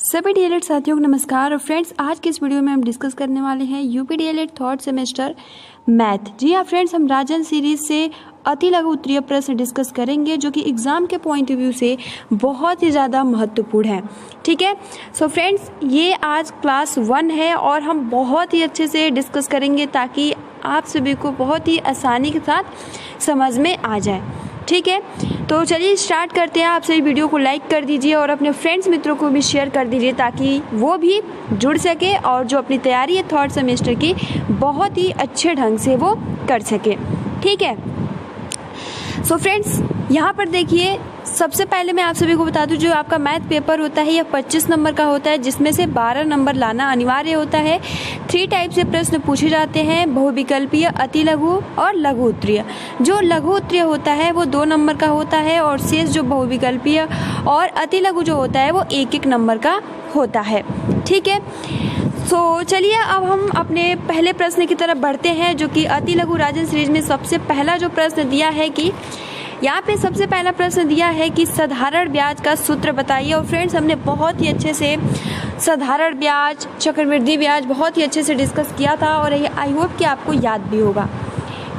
सभी डीएलएड साथियों को नमस्कार। और फ्रेंड्स, आज के इस वीडियो में हम डिस्कस करने वाले हैं UP DElEd third semester math. जी हाँ फ्रेंड्स, हम राजन सीरीज से अति लघु उत्तरीय प्रश्न डिस्कस करेंगे जो कि एग्जाम के पॉइंट ऑफ व्यू से बहुत ही ज़्यादा महत्वपूर्ण है। ठीक है, सो फ्रेंड्स, ये आज क्लास 1 है और हम बहुत ही अच्छे से डिस्कस करेंगे ताकि आप सभी को बहुत ही आसानी के साथ समझ में आ जाए। ठीक है, तो चलिए स्टार्ट करते हैं। आप सभी वीडियो को लाइक कर दीजिए और अपने फ्रेंड्स मित्रों को भी शेयर कर दीजिए ताकि वो भी जुड़ सके और जो अपनी तैयारी है थर्ड सेमेस्टर की बहुत ही अच्छे ढंग से वो कर सके। ठीक है, सो फ्रेंड्स, यहाँ पर देखिए, सबसे पहले मैं आप सभी को बता दूं, जो आपका मैथ पेपर होता है यह 25 नंबर का होता है जिसमें से 12 नंबर लाना अनिवार्य होता है। 3 टाइप से प्रश्न पूछे जाते हैं, बहुविकल्पीय, अति लघु और लघु उत्तरीय। जो लघु उत्तरीय होता है वो 2 नंबर का होता है और शेष जो बहुविकल्पीय और अति लघु जो होता है वो 1-1 नंबर का होता है। ठीक है, तो चलिए अब हम अपने पहले प्रश्न की तरफ बढ़ते हैं जो कि अति लघु राजन सीरीज में सबसे पहला जो प्रश्न दिया है कि यहाँ पे सबसे पहला प्रश्न दिया है कि साधारण ब्याज का सूत्र बताइए। और फ्रेंड्स, हमने बहुत ही अच्छे से साधारण ब्याज, चक्रवृद्धि ब्याज बहुत ही अच्छे से डिस्कस किया था और ये आई होप कि आपको याद भी होगा।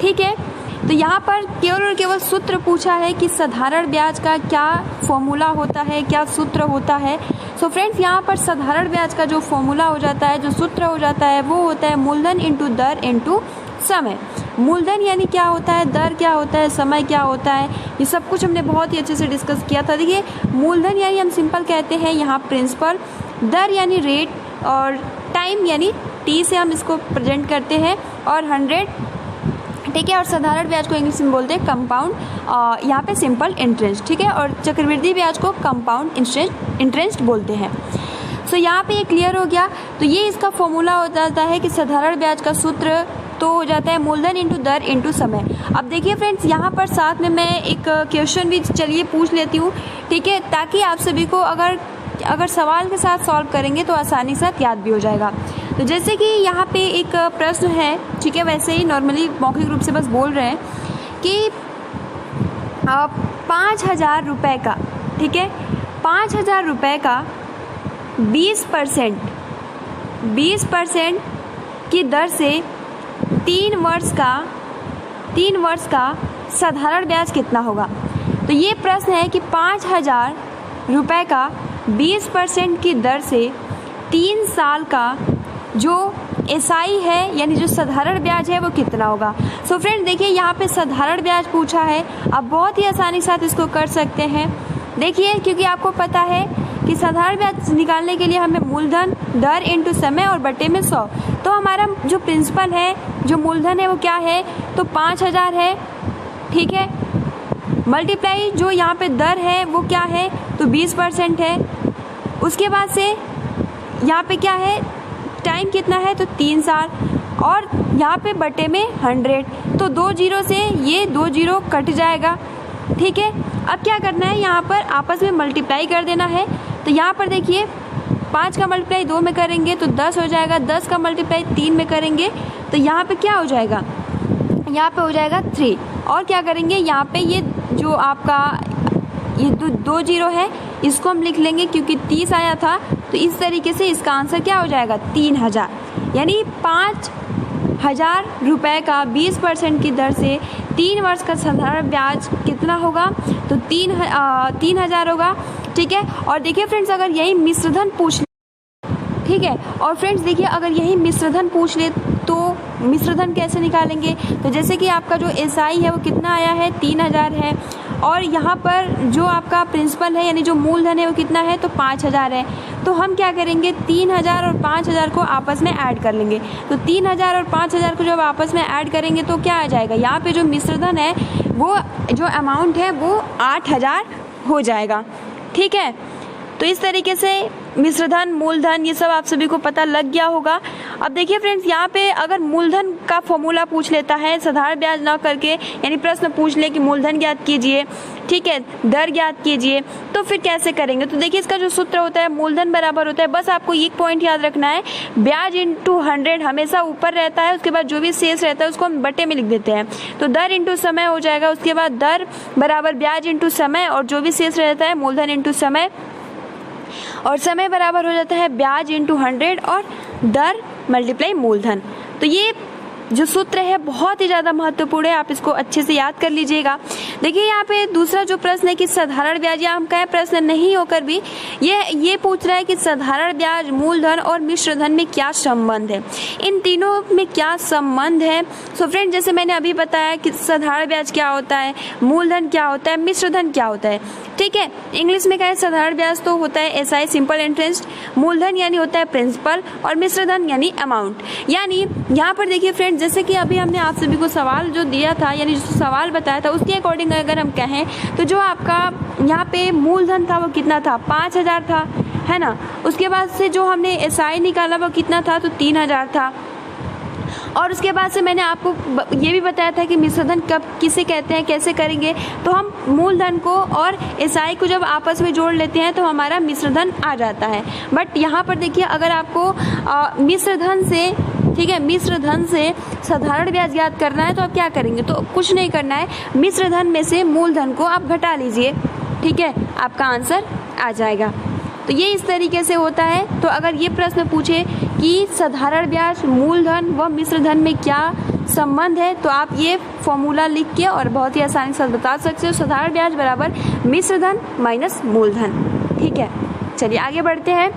ठीक है, तो यहाँ पर केवल और केवल सूत्र पूछा है कि साधारण ब्याज का क्या फॉर्मूला होता है, क्या सूत्र होता है। सो फ्रेंड्स, यहाँ पर साधारण ब्याज का जो फॉर्मूला हो जाता है, जो सूत्र हो जाता है वो होता है मूलधन इंटू दर इंटू समय। मूलधन यानी क्या होता है, दर क्या होता है, समय क्या होता है, ये सब कुछ हमने बहुत ही अच्छे से डिस्कस किया था। देखिए, मूलधन यानी हम सिंपल कहते हैं यहाँ प्रिंसिपल, दर यानी रेट और टाइम यानी टी से हम इसको प्रेजेंट करते हैं और 100। ठीक है, और साधारण ब्याज को इंग्लिश में बोलते हैं कंपाउंड, यहाँ पे सिंपल इंटरेस्ट। ठीक है, और चक्रवृद्धि ब्याज को कंपाउंड इंटरेस्ट बोलते हैं। सो यहाँ पे ये क्लियर हो गया। तो ये इसका फॉर्मूला हो जाता है कि साधारण ब्याज का सूत्र तो हो जाता है मूलधन इंटू दर इंटू समय। अब देखिए फ्रेंड्स, यहाँ पर साथ में मैं एक क्वेश्चन भी चलिए पूछ लेती हूँ। ठीक है, ताकि आप सभी को अगर सवाल के साथ सॉल्व करेंगे तो आसानी से याद भी हो जाएगा। तो जैसे कि यहाँ पे एक प्रश्न है, ठीक है, वैसे ही नॉर्मली मौखिक रूप से बस बोल रहे हैं कि 5,000 रुपये का, ठीक है, 5,000 रुपये का 20% की दर से 3 वर्ष का साधारण ब्याज कितना होगा। तो ये प्रश्न है कि 5,000 रुपये का 20% की दर से 3 साल का जो एसआई है यानी जो साधारण ब्याज है वो कितना होगा। सो फ्रेंड, देखिए यहाँ पे साधारण ब्याज पूछा है, आप बहुत ही आसानी के साथ इसको कर सकते हैं। देखिए, क्योंकि आपको पता है कि साधारण ब्याज निकालने के लिए हमें मूलधन, दर इंटू समय और बटे में 100। तो हमारा जो प्रिंसिपल है, जो मूलधन है वो क्या है, तो 5,000 है। ठीक है, मल्टीप्लाई जो यहाँ पे दर है वो क्या है, तो 20% है। उसके बाद से यहाँ पे क्या है, टाइम कितना है, तो 3 साल, और यहाँ पे बटे में 100। तो 2 जीरो से ये 2 जीरो कट जाएगा। ठीक है, अब क्या करना है, यहाँ पर आपस में मल्टीप्लाई कर देना है। तो यहाँ पर देखिए, 5 का मल्टीप्लाई 2 में करेंगे तो 10 हो जाएगा, 10 का मल्टीप्लाई 3 में करेंगे तो यहाँ पे क्या हो जाएगा, यहाँ पे हो जाएगा 3। और क्या करेंगे, यहाँ पे ये जो आपका ये 2 जीरो है इसको हम लिख लेंगे क्योंकि 30 आया था। तो इस तरीके से इसका आंसर क्या हो जाएगा, 3,000। यानी 5,000 रुपये का 20% की दर से 3 वर्ष का साधारण ब्याज कितना होगा, तो 3,000 होगा। ठीक है, और देखिए फ्रेंड्स, अगर यही मिश्रधन पूछ, ठीक है, और फ्रेंड्स देखिए, अगर यही मिश्रधन पूछ ले तो मिश्रधन कैसे निकालेंगे। तो जैसे कि आपका जो एसआई है वो कितना आया है, 3,000 है, और यहाँ पर जो आपका प्रिंसिपल है यानी जो मूलधन है वो कितना है, तो 5,000 है। तो हम क्या करेंगे, 3,000 और 5,000 को आपस में ऐड कर लेंगे। तो 3,000 और 5,000 को जब आपस में ऐड करेंगे तो क्या आ जाएगा, यहाँ पे जो मिश्रधन है वो जो अमाउंट है वो 8,000 हो जाएगा। ठीक है, तो इस तरीके से मिश्रधन, मूलधन, ये सब आप सभी को पता लग गया होगा। अब देखिए फ्रेंड्स, यहाँ पे अगर मूलधन का फॉर्मूला पूछ लेता है साधारण ब्याज ना करके, यानी प्रश्न पूछ ले कि मूलधन ज्ञात कीजिए, ठीक है, दर ज्ञात कीजिए, तो फिर कैसे करेंगे। तो देखिए, इसका जो सूत्र होता है मूलधन बराबर होता है, बस आपको एक पॉइंट याद रखना है, ब्याज इंटू 100 हमेशा ऊपर रहता है, उसके बाद जो भी शेष रहता है उसको हम बटे में लिख देते हैं। तो दर इंटू समय हो जाएगा, उसके बाद दर बराबर ब्याज इंटू समय और जो भी शेष रहता है मूलधन इंटू समय। और समय बराबर हो जाता है ब्याज इंटू 100 और दर मल्टीप्लाई मूलधन। तो ये जो सूत्र है बहुत ही ज़्यादा महत्वपूर्ण है, आप इसको अच्छे से याद कर लीजिएगा। देखिए यहाँ पे दूसरा जो प्रश्न है कि साधारण ब्याज, या हम कहें प्रश्न नहीं होकर भी ये पूछ रहा है कि साधारण ब्याज, मूलधन और मिश्र धन में क्या संबंध है, इन तीनों में क्या संबंध है। सो फ्रेंड, जैसे मैंने अभी बताया कि साधारण ब्याज क्या होता है, मूलधन क्या होता है, मिश्र धन क्या होता है। ठीक है, इंग्लिश में कहें साधारण ब्याज तो होता है एसआई सिंपल इंटरेस्ट, मूलधन यानी होता है प्रिंसिपल, और मिश्र धन यानी अमाउंट। यानी यहाँ पर देखिए फ्रेंड, जैसे कि अभी हमने आप सभी को सवाल जो दिया था, यानी जो सवाल बताया था उसके अकॉर्डिंग अगर हम कहें तो जो आपका यहाँ पे मूलधन था वो कितना था, 5000 था, है ना। उसके बाद से जो हमने एसआई निकाला वो कितना था, तो 3000 था। और उसके बाद से मैंने आपको ये भी बताया था कि मिश्रधन कब किसे कहते हैं, कैसे करेंगे। तो हम मूलधन को और एसआई को जब आपस में जोड़ लेते हैं तो हमारा मिश्रधन आ जाता है। बट यहाँ पर देखिए, अगर आपको मिश्रधन से, ठीक है, मिश्रधन से साधारण ब्याज ज्ञात करना है तो आप क्या करेंगे, तो कुछ नहीं करना है, मिश्रधन में से मूलधन को आप घटा लीजिए, ठीक है, आपका आंसर आ जाएगा। तो ये इस तरीके से होता है। तो अगर ये प्रश्न पूछे कि साधारण ब्याज, मूलधन व मिश्रधन में क्या संबंध है, तो आप ये फॉर्मूला लिख के और बहुत ही आसानी से बता सकते हो, साधारण ब्याज बराबर मिश्रधन माइनस मूलधन। ठीक है, चलिए आगे बढ़ते हैं।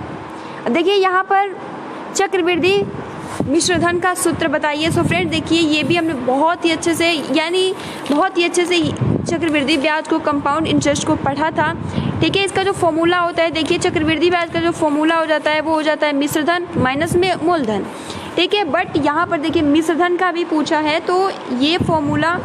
देखिए यहाँ पर चक्रवृद्धि मिश्रधन का सूत्र बताइए। सो फ्रेंड देखिए, ये भी हमने बहुत ही अच्छे से, यानी बहुत ही अच्छे से चक्रवृद्धि ब्याज को, कंपाउंड इंटरेस्ट को पढ़ा था। ठीक है, इसका जो फॉर्मूला होता है, देखिए चक्रवृद्धि ब्याज का जो फॉर्मूला हो जाता है वो हो जाता है मिश्रधन माइनस में मूलधन। ठीक है, बट यहाँ पर देखिए मिश्रधन का भी पूछा है, तो ये फॉर्मूला,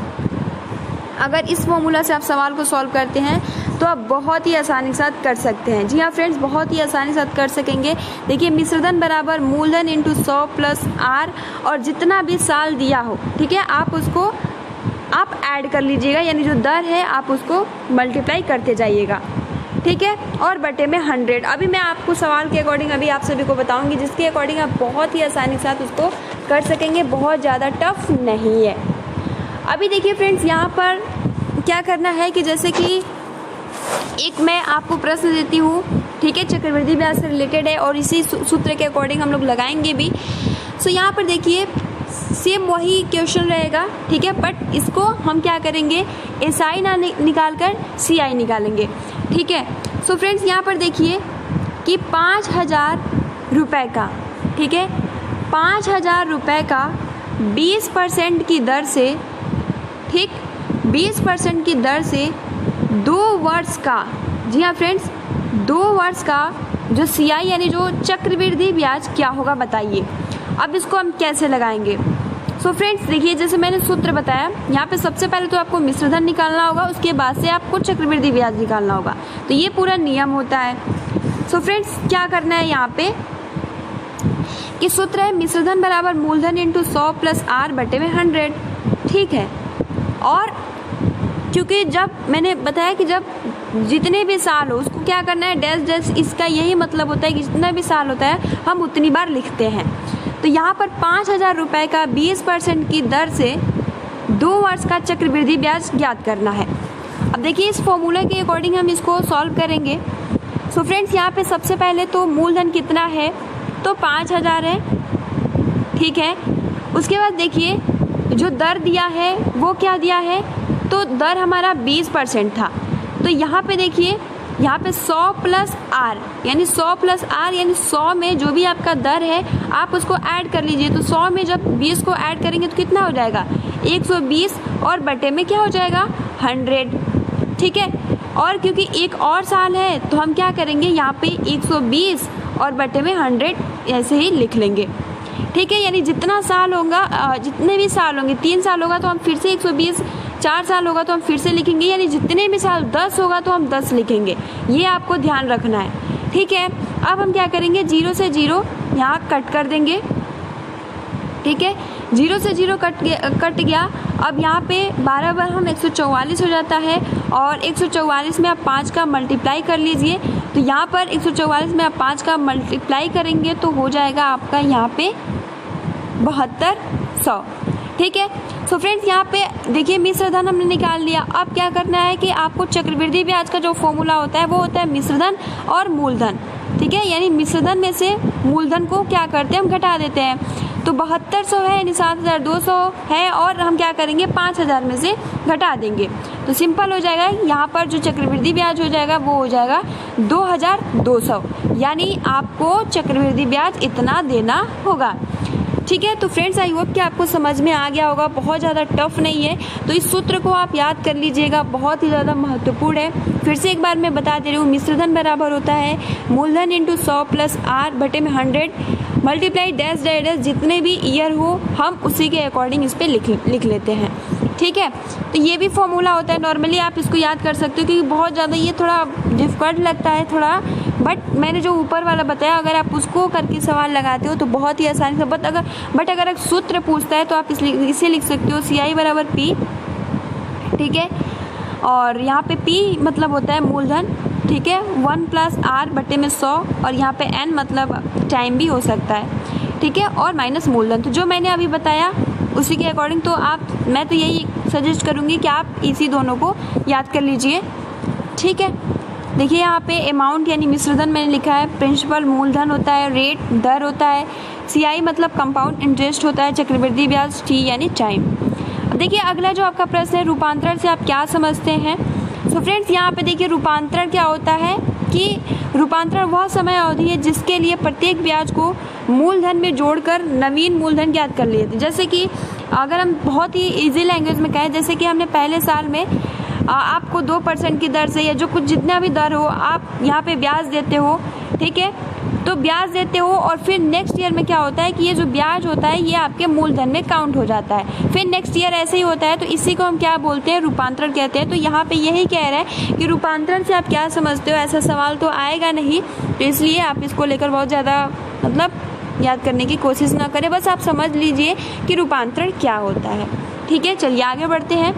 अगर इस फॉर्मूला से आप सवाल को सॉल्व करते हैं तो आप बहुत ही आसानी के साथ कर सकते हैं। जी हाँ फ्रेंड्स, बहुत ही आसानी के साथ कर सकेंगे। देखिए मिश्रधन बराबर मूलधन इंटू 100 प्लस आर, और जितना भी साल दिया हो, ठीक है, आप उसको आप ऐड कर लीजिएगा, यानी जो दर है आप उसको मल्टीप्लाई करते जाइएगा। ठीक है, और बटे में 100। अभी मैं आपको सवाल के अकॉर्डिंग अभी आप सभी को बताऊंगी, जिसके अकॉर्डिंग आप बहुत ही आसानी के साथ उसको कर सकेंगे, बहुत ज़्यादा टफ नहीं है। अभी देखिए फ्रेंड्स, यहाँ पर क्या करना है कि जैसे कि एक मैं आपको प्रश्न देती हूँ, ठीक है, चक्रवृद्धि ब्याज से रिलेटेड है और इसी सूत्र के अकॉर्डिंग हम लोग लगाएंगे भी। सो यहाँ पर देखिए सेम वही क्वेश्चन रहेगा, ठीक है, बट इसको हम क्या करेंगे, एसआई ना निकाल कर सीआई निकालेंगे। ठीक है, सो फ्रेंड्स यहाँ पर देखिए कि 5000 रुपये का, ठीक है, 5000 रुपये का 20% की दर से, ठीक, 20% की दर से 2 वर्ष का, जी हाँ फ्रेंड्स, 2 वर्ष का जो सीआई यानी जो चक्रवृद्धि ब्याज क्या होगा बताइए। अब इसको हम कैसे लगाएंगे। सो फ्रेंड्स देखिए, जैसे मैंने सूत्र बताया, यहाँ पे सबसे पहले तो आपको मिश्रधन निकालना होगा, उसके बाद से आपको चक्रवृद्धि ब्याज निकालना होगा। तो ये पूरा नियम होता है। सो फ्रेंड्स क्या करना है यहाँ पे कि सूत्र है मिश्रधन बराबर मूलधन इंटू 100 प्लस आर बटे में 100। ठीक है, और क्योंकि जब मैंने बताया कि जब जितने भी साल हो उसको क्या करना है, डैश डैश, इसका यही मतलब होता है कि जितना भी साल होता है हम उतनी बार लिखते हैं। तो यहाँ पर 5000 रुपये का 20% की दर से 2 वर्ष का चक्रवृद्धि ब्याज ज्ञात करना है। अब देखिए इस फॉर्मूला के अकॉर्डिंग हम इसको सॉल्व करेंगे। सो फ्रेंड्स यहाँ पे सबसे पहले तो मूलधन कितना है, तो 5000 है। ठीक है, उसके बाद देखिए जो दर दिया है वो क्या दिया है, तो दर हमारा 20% था। तो यहाँ पे देखिए, यहाँ पे 100 प्लस आर, यानी 100 प्लस आर, यानी 100 में जो भी आपका दर है आप उसको ऐड कर लीजिए। तो 100 में जब 20 को ऐड करेंगे तो कितना हो जाएगा, 120, और बटे में क्या हो जाएगा, 100। ठीक है, और क्योंकि एक और साल है तो हम क्या करेंगे, यहाँ पे 120 और बटे में 100 ऐसे ही लिख लेंगे। ठीक है, यानी जितना साल होगा, जितने भी साल होंगे, 3 साल होगा तो हम फिर से 120, 4 साल होगा तो हम फिर से लिखेंगे, यानी जितने भी साल 10 होगा तो हम 10 लिखेंगे। ये आपको ध्यान रखना है। ठीक है, अब हम क्या करेंगे, 0 से 0 यहाँ कट कर देंगे। ठीक है, 0 से 0 कट गया। अब यहाँ पे 12 बार हम 144 हो जाता है, और 144 में आप 5 का मल्टीप्लाई कर लीजिए। तो यहाँ पर 144 में आप 5 का मल्टीप्लाई करेंगे तो हो जाएगा आपका यहाँ पे 7200। ठीक है, सो फ्रेंड्स यहाँ पे देखिए मिश्रधन हमने निकाल लिया। अब क्या करना है कि आपको चक्रवृद्धि ब्याज का जो फॉर्मूला होता है वो होता है मिश्रधन और मूलधन। ठीक है, यानी मिश्रधन में से मूलधन को क्या करते हैं, हम घटा देते हैं। तो 7200 है यानी 7200 है और हम क्या करेंगे 5000 में से घटा देंगे तो सिंपल हो जाएगा। यहाँ पर जो चक्रवृद्धि ब्याज हो जाएगा वो हो जाएगा 2200, यानी आपको चक्रवृद्धि ब्याज इतना देना होगा। ठीक है, तो फ्रेंड्स आई होप कि आपको समझ में आ गया होगा, बहुत ज़्यादा टफ नहीं है। तो इस सूत्र को आप याद कर लीजिएगा, बहुत ही ज़्यादा महत्वपूर्ण है। फिर से एक बार मैं बता दे रही हूँ, मिश्रधन बराबर होता है मूलधन इंटू 100 प्लस आर बटे में 100 मल्टीप्लाई डैश डैश डैश, जितने भी ईयर हो हम उसी के अकॉर्डिंग इस पर लिख लेते हैं। ठीक है, तो ये भी फॉर्मूला होता है, नॉर्मली आप इसको याद कर सकते हो क्योंकि बहुत ज़्यादा ये थोड़ा डिफिकल्ट लगता है थोड़ा, बट मैंने जो ऊपर वाला बताया अगर आप उसको करके सवाल लगाते हो तो बहुत ही आसानी से। बट अगर एक सूत्र पूछता है तो आप इसे लिख सकते हो CI बराबर P। ठीक है, और यहाँ पे P मतलब होता है मूलधन, ठीक है, 1 प्लस R बटे में 100 और यहाँ पे N मतलब टाइम भी हो सकता है। ठीक है, और माइनस मूलधन, तो जो मैंने अभी बताया उसी के अकॉर्डिंग। तो मैं तो यही सजेस्ट करूँगी कि आप इसी दोनों को याद कर लीजिए। ठीक है, देखिए यहाँ पे अमाउंट यानी मिश्रधन मैंने लिखा है, प्रिंसिपल मूलधन होता है, रेट दर होता है, CI मतलब कंपाउंड इंटरेस्ट होता है, चक्रवृद्धि ब्याज T यानी टाइम। अब देखिए अगला जो आपका प्रश्न है, रूपांतरण से आप क्या समझते हैं। सो फ्रेंड्स यहाँ पे देखिए रूपांतरण क्या होता है कि रूपांतरण वह समय अवधि है जिसके लिए प्रत्येक ब्याज को मूलधन में जोड़कर नवीन मूलधन ज्ञात कर लिए थे। जैसे कि अगर हम बहुत ही इजी लैंग्वेज में कहें, जैसे कि हमने पहले साल में आपको 2% की दर से या जो कुछ जितना भी दर हो आप यहाँ पे ब्याज देते हो। ठीक है, तो ब्याज देते हो और फिर नेक्स्ट ईयर में क्या होता है कि ये जो ब्याज होता है ये आपके मूलधन में काउंट हो जाता है, फिर नेक्स्ट ईयर ऐसे ही होता है। तो इसी को हम क्या बोलते हैं, रूपांतरण कहते हैं। तो यहाँ पे यही कह रहा है कि रूपांतरण से आप क्या समझते हो, ऐसा सवाल तो आएगा नहीं, तो इसलिए आप इसको लेकर बहुत ज़्यादा मतलब याद करने की कोशिश ना करें, बस आप समझ लीजिए कि रूपांतरण क्या होता है। ठीक है, चलिए आगे बढ़ते हैं।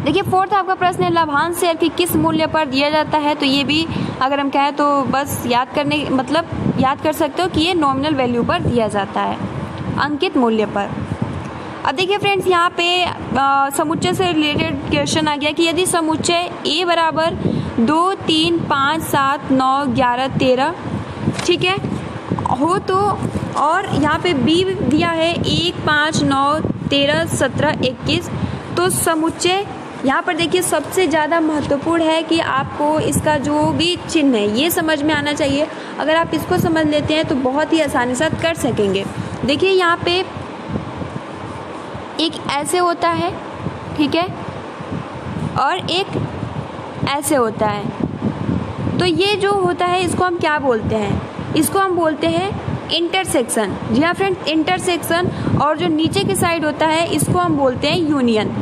देखिए फोर्थ आपका प्रश्न है, लाभांश शेयर की किस मूल्य पर दिया जाता है। तो ये भी अगर हम कहें तो बस याद कर सकते हो कि ये नॉमिनल वैल्यू पर दिया जाता है, अंकित मूल्य पर। अब देखिए फ्रेंड्स यहाँ पे समुच्चय से रिलेटेड क्वेश्चन आ गया कि यदि समुच्चय A बराबर 2 3 5 7 9 11 13 ठीक है हो तो, और यहाँ पे B दिया है 1 5 9 13 17 21, तो समुच्चय यहाँ पर देखिए सबसे ज़्यादा महत्वपूर्ण है कि आपको इसका जो भी चिन्ह है ये समझ में आना चाहिए। अगर आप इसको समझ लेते हैं तो बहुत ही आसानी से कर सकेंगे। देखिए यहाँ पे एक ऐसे होता है, ठीक है, और एक ऐसे होता है। तो ये जो होता है इसको हम क्या बोलते हैं, इसको हम बोलते हैं इंटरसेक्शन। जी हाँ फ्रेंड्स, इंटरसेक्शन। और जो नीचे की साइड होता है इसको हम बोलते हैं यूनियन।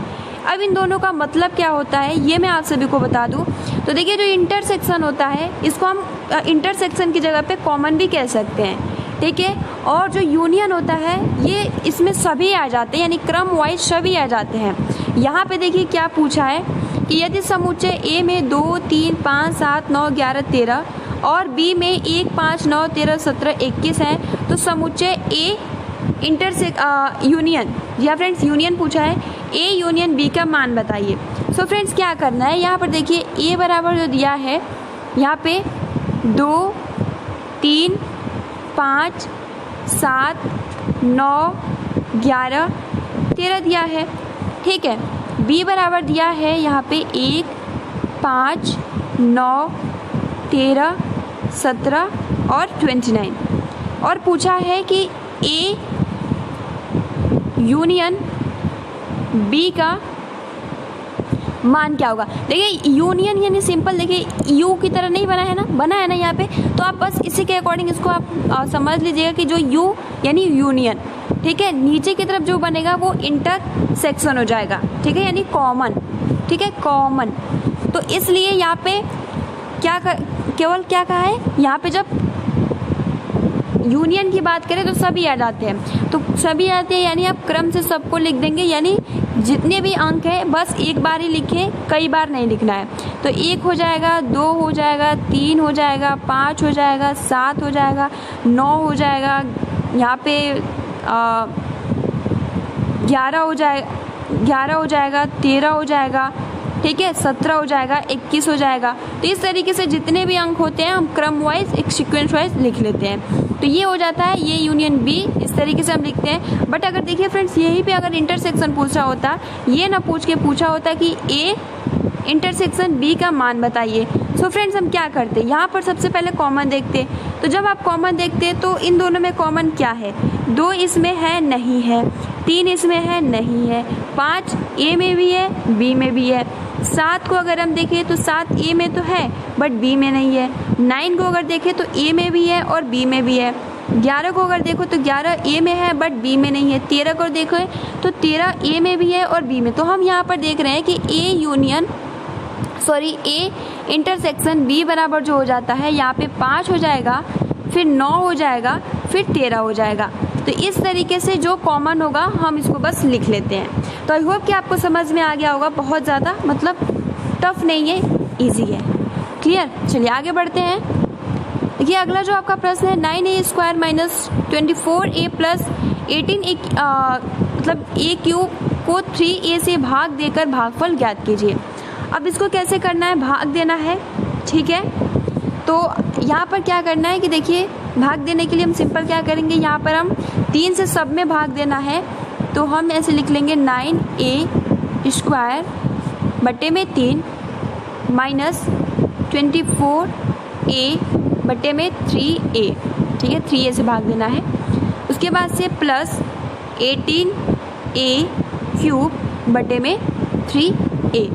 अब इन दोनों का मतलब क्या होता है ये मैं आप सभी को बता दूं। तो देखिए जो इंटरसेक्शन होता है इसको हम इंटरसेक्शन की जगह पे कॉमन भी कह सकते हैं, ठीक है। और जो यूनियन होता है ये इसमें सभी आ जाते हैं, यानी क्रम वाइज सभी आ जाते हैं। यहाँ पे देखिए क्या पूछा है कि यदि समुच्चय ए में 2 3 5 7 9 11 13 और बी में 1 5 9 13 17 21 है, तो समुच्चय ए यूनियन, या फ्रेंड्स यूनियन पूछा है, ए यूनियन बी का मान बताइए। सो फ्रेंड्स क्या करना है, यहाँ पर देखिए ए बराबर जो दिया है यहाँ पे 2 3 5 7 9 11 13 दिया है, ठीक है। बी बराबर दिया है यहाँ पे 1 5 9 13 17 और 29, और पूछा है कि ए यूनियन बी का मान क्या होगा। देखिए यूनियन यानी सिंपल, देखिए यू की तरह नहीं बना है ना यहाँ पे, तो आप बस इसी के अकॉर्डिंग इसको आप समझ लीजिएगा कि जो यू यानी यूनियन, ठीक है, नीचे की तरफ जो बनेगा वो इंटरसेक्शन हो जाएगा, ठीक है, यानी कॉमन, ठीक है, कॉमन। तो इसलिए यहाँ पे केवल क्या कहा है, यहाँ पे जब यूनियन की बात करें तो सभी आ जाते हैं, तो सभी आते हैं यानी आप क्रम से सबको लिख देंगे, यानी जितने भी अंक हैं बस एक बार ही लिखें, कई बार नहीं लिखना है। तो 1 हो जाएगा, 2 हो जाएगा, 3 हो जाएगा, 5 हो जाएगा, 7 हो जाएगा, 9 हो जाएगा, यहाँ पे 11 हो जाएगा, 13 हो जाएगा, ठीक है, 17 हो जाएगा, 21 हो जाएगा। तो इस तरीके से जितने भी अंक होते हैं हम क्रम वाइज एक सीक्वेंस वाइज लिख लेते हैं। तो ये हो जाता है ये यूनियन बी, इस तरीके से हम लिखते हैं। बट अगर देखिए फ्रेंड्स, यहीं पे अगर इंटरसेक्शन पूछा होता, ये ना पूछ के पूछा होता कि ए इंटरसेक्शन बी का मान बताइए। सो फ्रेंड्स हम क्या करते हैं, यहाँ पर सबसे पहले कॉमन देखते। तो जब आप कॉमन देखते हैं तो इन दोनों में कॉमन क्या है, 2 इसमें है नहीं है, 3 इसमें है नहीं है, 5 ए में भी है बी में भी है, 7 को अगर हम देखें तो 7 ए में तो है बट बी में नहीं है, 9 को अगर देखें तो ए में भी है और बी में भी है, 11 को अगर देखो तो 11 ए में है बट बी में नहीं है, 13 को देखो तो 13 ए में भी है और बी में। तो हम यहाँ पर देख रहे हैं कि ए इंटरसेक्शन बी बराबर जो हो जाता है यहाँ पे 5 हो जाएगा, फिर 9 हो जाएगा, फिर 13 हो जाएगा। तो इस तरीके से जो कॉमन होगा हम इसको बस लिख लेते हैं। तो आई होप कि आपको समझ में आ गया होगा, बहुत ज़्यादा मतलब टफ नहीं है, इजी है। क्लियर? चलिए आगे बढ़ते हैं। देखिए अगला जो आपका प्रश्न है, 9a² minus 24a plus 18a मतलब a क्यूब को 3a से भाग देकर भागफल ज्ञात कीजिए। अब इसको कैसे करना है, भाग देना है, ठीक है। तो यहाँ पर क्या करना है कि देखिए भाग देने के लिए हम सिंपल क्या करेंगे, यहाँ पर हम 3 से सब में भाग देना है। तो हम ऐसे लिख लेंगे 9a² बटे में 3 माइनस 24a बटे में 3a, ठीक है, 3a से भाग देना है। उसके बाद से प्लस 18a क्यूब बटे में 3a।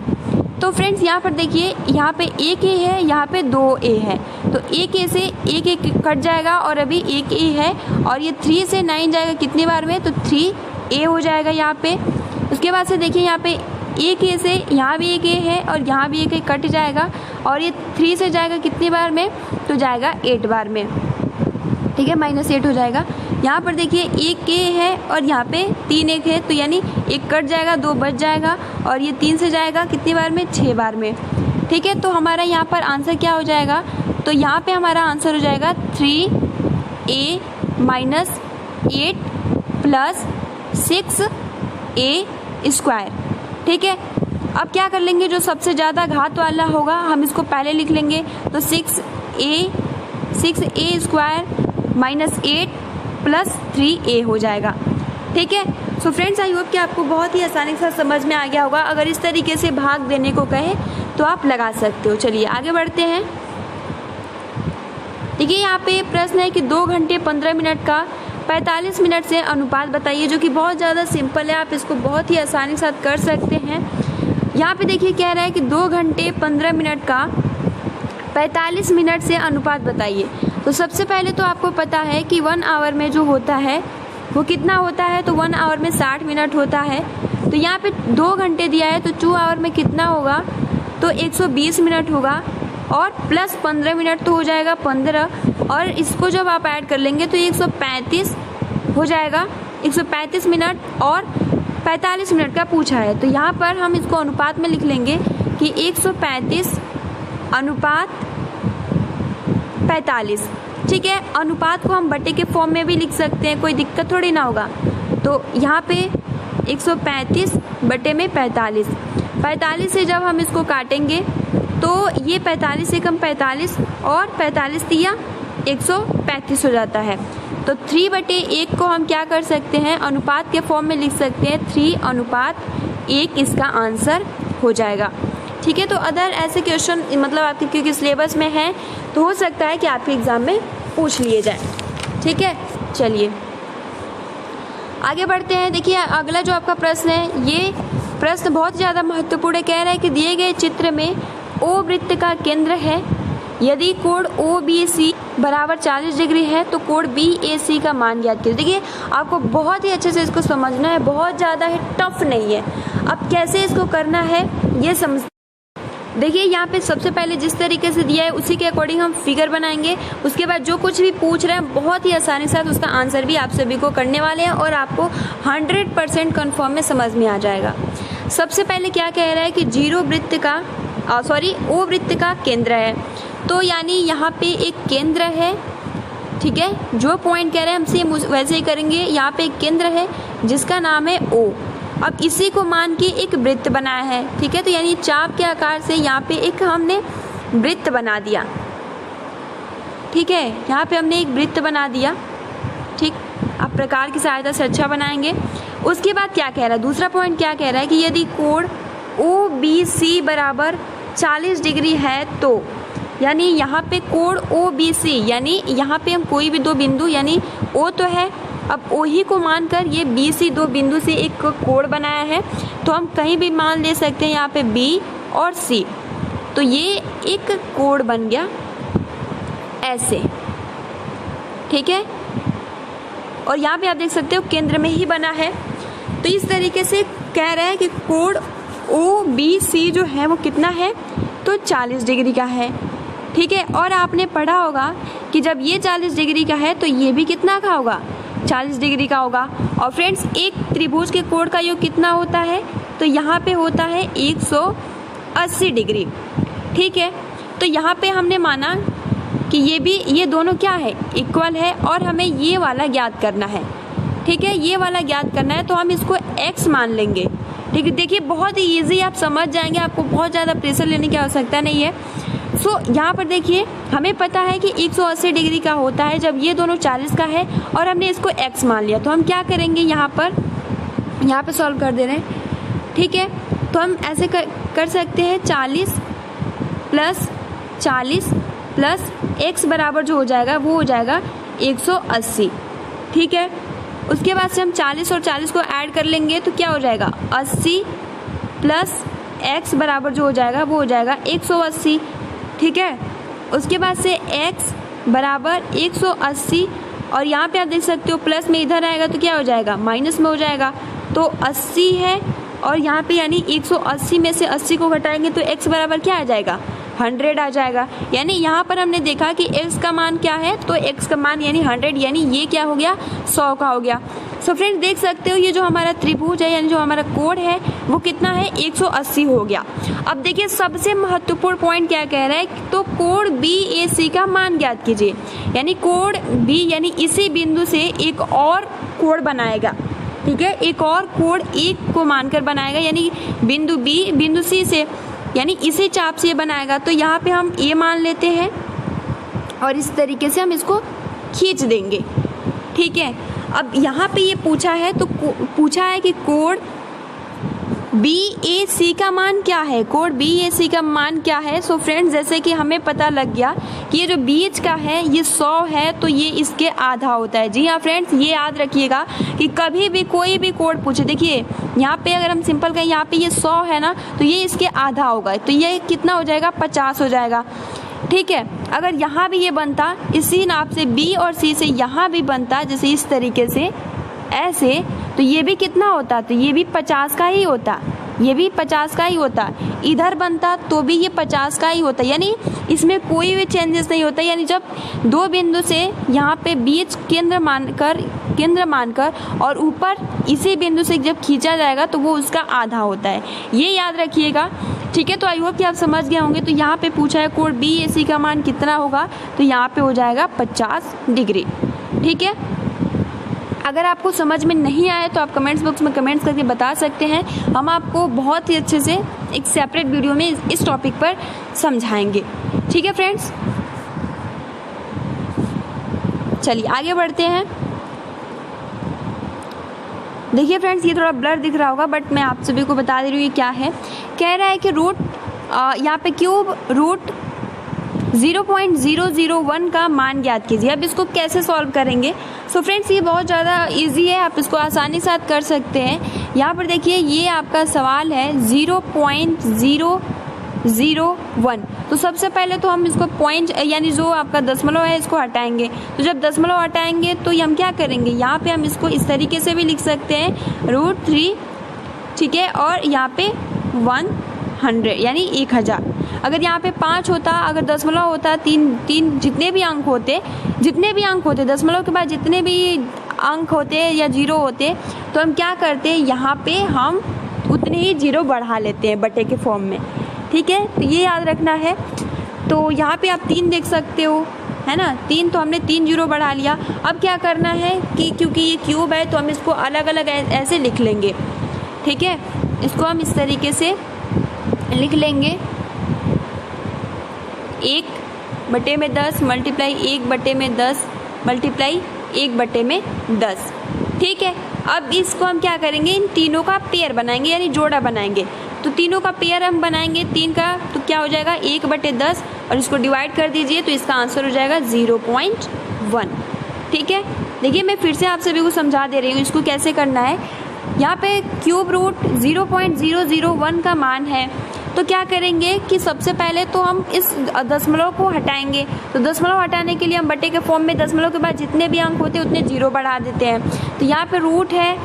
तो फ्रेंड्स यहाँ पर देखिए, यहाँ पे एक ए है, यहाँ पे 2a है, तो एक ए से एक ए कट जाएगा और अभी एक ए है, और ये 3 से 9 जाएगा कितनी बार में, तो 3a हो जाएगा यहाँ पे। उसके बाद से देखिए यहाँ पे एक ए से यहाँ भी एक ए है और यहाँ भी एक ए कट जाएगा, और ये 3 से जाएगा कितनी बार में, तो जाएगा 8 बार में, ठीक है, -8 हो जाएगा। यहाँ पर देखिए एक ए है और यहाँ पे 3 एक है, तो यानी एक कट जाएगा, 2 बच जाएगा, और ये 3 से जाएगा कितनी बार में, 6 बार में, ठीक है। तो हमारा यहाँ पर आंसर क्या हो जाएगा, तो यहाँ पे हमारा आंसर हो जाएगा 3a माइनस 8 प्लस 6a², ठीक है। अब क्या कर लेंगे, जो सबसे ज़्यादा घात वाला होगा हम इसको पहले लिख लेंगे। तो 6a² माइनस 8 प्लस 3a हो जाएगा, ठीक है। सो फ्रेंड्स आई होप कि आपको बहुत ही आसानी से समझ में आ गया होगा। अगर इस तरीके से भाग देने को कहे तो आप लगा सकते हो। चलिए आगे बढ़ते हैं। देखिए यहाँ पे प्रश्न है कि 2 घंटे 15 मिनट का 45 मिनट से अनुपात बताइए, जो कि बहुत ज़्यादा सिंपल है, आप इसको बहुत ही आसानी के साथ कर सकते हैं। यहाँ पे देखिए कह रहा है कि 2 घंटे 15 मिनट का 45 मिनट से अनुपात बताइए। तो सबसे पहले तो आपको पता है कि 1 आवर में जो होता है वो कितना होता है, तो 1 आवर में 60 मिनट होता है। तो यहाँ पे 2 घंटे दिया है, तो 2 आवर में कितना होगा, तो 120 मिनट होगा, और प्लस 15 मिनट तो हो जाएगा 15, और इसको जब आप ऐड कर लेंगे तो 135 हो जाएगा, 135 मिनट और 45 मिनट का पूछा है। तो यहाँ पर हम इसको अनुपात में लिख लेंगे कि 135 अनुपात 45, ठीक है। अनुपात को हम बटे के फॉर्म में भी लिख सकते हैं, कोई दिक्कत थोड़ी ना होगा। तो यहाँ पे 135 बटे में 45 से जब हम इसको काटेंगे तो ये 45 से कम 45 और 45 तिया 135 हो जाता है। तो 3/1 को हम क्या कर सकते हैं, अनुपात के फॉर्म में लिख सकते हैं, 3:1 इसका आंसर हो जाएगा, ठीक है। तो अदर ऐसे क्वेश्चन मतलब आपके क्योंकि सिलेबस में है तो हो सकता है कि आपके एग्ज़ाम में पूछ लिए जाए, ठीक है। चलिए आगे बढ़ते हैं। देखिए अगला जो आपका प्रश्न है, ये प्रश्न बहुत ज़्यादा महत्वपूर्ण है। कह रहा है कि दिए गए चित्र में O वृत्त का केंद्र है, यदि कोण OBC बराबर 40 डिग्री है तो कोण BAC का मान ज्ञात कीजिए। देखिए आपको बहुत ही अच्छे से इसको समझना है, बहुत ज़्यादा है, टफ नहीं है। अब कैसे इसको करना है ये समझ, देखिए यहाँ पे सबसे पहले जिस तरीके से दिया है उसी के अकॉर्डिंग हम फिगर बनाएंगे। उसके बाद जो कुछ भी पूछ रहे हैं बहुत ही आसानी से उसका आंसर भी आप सभी को करने वाले हैं और आपको 100% कन्फर्म में समझ में आ जाएगा। सबसे पहले क्या कह रहा है कि O वृत्त का केंद्र है, तो यानी यहाँ पे एक केंद्र है, ठीक है। जो पॉइंट कह रहे हैं हम सेम वैसे ही करेंगे। यहाँ पे एक केंद्र है जिसका नाम है O, अब इसी को मान के एक वृत्त बनाया है, ठीक है। तो यानी चाप के आकार से यहाँ पे एक हमने वृत्त बना दिया, ठीक है। यहाँ पे हमने एक वृत्त बना दिया, ठीक। अब प्रकार की सहायता से अच्छा बनाएंगे। उसके बाद क्या कह रहा है, दूसरा पॉइंट क्या कह रहा है कि यदि कोण OBC बराबर 40 डिग्री है तो, यानी यहाँ पे कोण OBC, यानी यहाँ पे हम कोई भी दो बिंदु, यानी O तो है, अब O ही को मानकर ये BC दो बिंदु से एक कोण बनाया है, तो हम कहीं भी मान ले सकते हैं यहाँ पे B और C। तो ये एक कोण बन गया ऐसे, ठीक है। और यहाँ पे आप देख सकते हो केंद्र में ही बना है। तो इस तरीके से कह रहा है कि कोण OBC जो है वो कितना है, तो 40 डिग्री का है, ठीक है। और आपने पढ़ा होगा कि जब ये 40 डिग्री का है तो ये भी कितना का होगा, 40 डिग्री का होगा। और फ्रेंड्स एक त्रिभुज के कोण का योग कितना होता है, तो यहाँ पे होता है 180 डिग्री, ठीक है। तो यहाँ पे हमने माना कि ये दोनों क्या है, इक्वल है, और हमें ये वाला ज्ञात करना है, ठीक है। ये वाला ज्ञात करना है तो हम इसको x मान लेंगे, ठीक है। देखिए बहुत ही ईजी, आप समझ जाएंगे, आपको बहुत ज़्यादा प्रेशर लेने की आवश्यकता नहीं है। सो यहाँ पर देखिए हमें पता है कि 180 डिग्री का होता है जब ये दोनों 40 का है और हमने इसको x मान लिया। तो हम क्या करेंगे, यहाँ पे सॉल्व कर दे रहे हैं, ठीक है। तो हम ऐसे कर सकते हैं 40 प्लस x बराबर जो हो जाएगा वो हो जाएगा 180, ठीक है। उसके बाद से हम 40 और 40 को ऐड कर लेंगे तो क्या हो जाएगा, 80 प्लस x बराबर जो हो जाएगा वो हो जाएगा 180, ठीक है। उसके बाद से x बराबर 180, और यहाँ पे आप देख सकते हो प्लस में इधर आएगा तो क्या हो जाएगा, माइनस में हो जाएगा। तो 80 है और यहाँ पे यानी 180 में से 80 को घटाएंगे तो x बराबर क्या आ जाएगा, 100 आ जाएगा। यानी यहाँ पर हमने देखा कि x का मान क्या है, तो x का मान यानी 100, यानी ये क्या हो गया, 100 का हो गया। सो फ्रेंड्स देख सकते हो ये जो हमारा त्रिभुज है, यानी जो हमारा कोण है वो कितना है, 180 हो गया। अब देखिए सबसे महत्वपूर्ण पॉइंट क्या कह रहा है, तो कोण BAC का मान ज्ञात कीजिए। यानी कोण B, यानी इसी बिंदु से एक और कोण बनाएगा, ठीक है। एक और कोण एक को मानकर बनाएगा, यानी बिंदु B बिंदु C से, यानी इसी चाप से बनाएगा। तो यहाँ पे हम A मान लेते हैं और इस तरीके से हम इसको खींच देंगे, ठीक है। अब यहाँ पे ये पूछा है, तो पूछा है कि कोण BAC का मान क्या है, कोण BAC का मान क्या है। सो फ्रेंड्स जैसे कि हमें पता लग गया कि ये जो बीच का है ये 100 है, तो ये इसके आधा होता है। जी हाँ फ्रेंड्स, ये याद रखिएगा कि कभी भी कोई भी कोण पूछे, देखिए यहाँ पे अगर हम सिंपल कहें, यहाँ पे ये 100 है ना, तो ये इसके आधा होगा, तो ये कितना हो जाएगा, 50 हो जाएगा, ठीक है। अगर यहाँ भी ये बनता इसी नाप से, B और C से यहाँ भी बनता जैसे इस तरीके से ऐसे, तो ये भी कितना होता, तो ये भी 50 का ही होता, ये भी 50 का ही होता। इधर बनता तो भी ये 50 का ही होता, यानी इसमें कोई भी चेंजेस नहीं होता। यानी जब दो बिंदु से यहाँ पे बीच केंद्र मानकर और ऊपर इसी बिंदु से जब खींचा जाएगा तो वो उसका आधा होता है, ये याद रखिएगा, ठीक है। तो आई होप कि आप समझ गए होंगे। तो यहाँ पे पूछा है कोण BAC का मान कितना होगा, तो यहाँ पे हो जाएगा 50 डिग्री, ठीक है। अगर आपको समझ में नहीं आया तो आप कमेंट्स बॉक्स में कमेंट्स करके बता सकते हैं, हम आपको बहुत ही अच्छे से एक सेपरेट वीडियो में इस टॉपिक पर समझाएंगे, ठीक है फ्रेंड्स। चलिए आगे बढ़ते हैं। देखिए फ्रेंड्स ये थोड़ा ब्लर दिख रहा होगा, बट मैं आप सभी को बता दे रही हूँ ये क्या है। कह रहा है कि यहाँ पे क्यूब रूट 0.001 का मान ज्ञात कीजिए। अब इसको कैसे सॉल्व करेंगे। सो फ्रेंड्स ये बहुत ज़्यादा इजी है, आप इसको आसानी से कर सकते हैं। यहाँ पर देखिए ये आपका सवाल है 0.001। तो सबसे पहले तो हम इसको पॉइंट यानी जो आपका दशमलव है इसको हटाएंगे। तो जब दशमलव हटाएंगे तो हम क्या करेंगे, यहाँ पे हम इसको इस तरीके से भी लिख सकते हैं √3, ठीक है। और यहाँ पे 100 यानी 1000। अगर यहाँ पे 5 होता, अगर दशमलव होता, तीन जितने भी अंक होते दशमलव के बाद जितने भी अंक होते या 0 होते, तो हम क्या करते हैं, यहाँ पे हम उतने ही 0 बढ़ा लेते हैं बटे के फॉर्म में, ठीक है। तो ये याद रखना है। तो यहाँ पे आप 3 देख सकते हो, है ना, 3, तो हमने 3 0 बढ़ा लिया। अब क्या करना है कि क्योंकि ये क्यूब है तो हम इसको अलग अलग ऐसे लिख लेंगे, ठीक है, इसको हम इस तरीके से लिख लेंगे 1/10 मल्टीप्लाई 1/10 मल्टीप्लाई 1/10, ठीक है। अब इसको हम क्या करेंगे, इन तीनों का पेयर बनाएंगे यानी जोड़ा बनाएंगे। तो तीनों का पेयर हम बनाएंगे 3 का, तो क्या हो जाएगा 1/10 और इसको डिवाइड कर दीजिए तो इसका आंसर हो जाएगा 0.1, ठीक है। देखिए मैं फिर से आप सभी को समझा दे रही हूँ इसको कैसे करना है। यहाँ पे क्यूब रूट 0.001 का मान है, तो क्या करेंगे कि सबसे पहले तो हम इस दशमलव को हटाएंगे। तो दशमलव हटाने के लिए हम बटे के फॉर्म में दशमलव के बाद जितने भी अंक होते हैं उतने 0 बढ़ा देते हैं। तो यहाँ पे रूट है,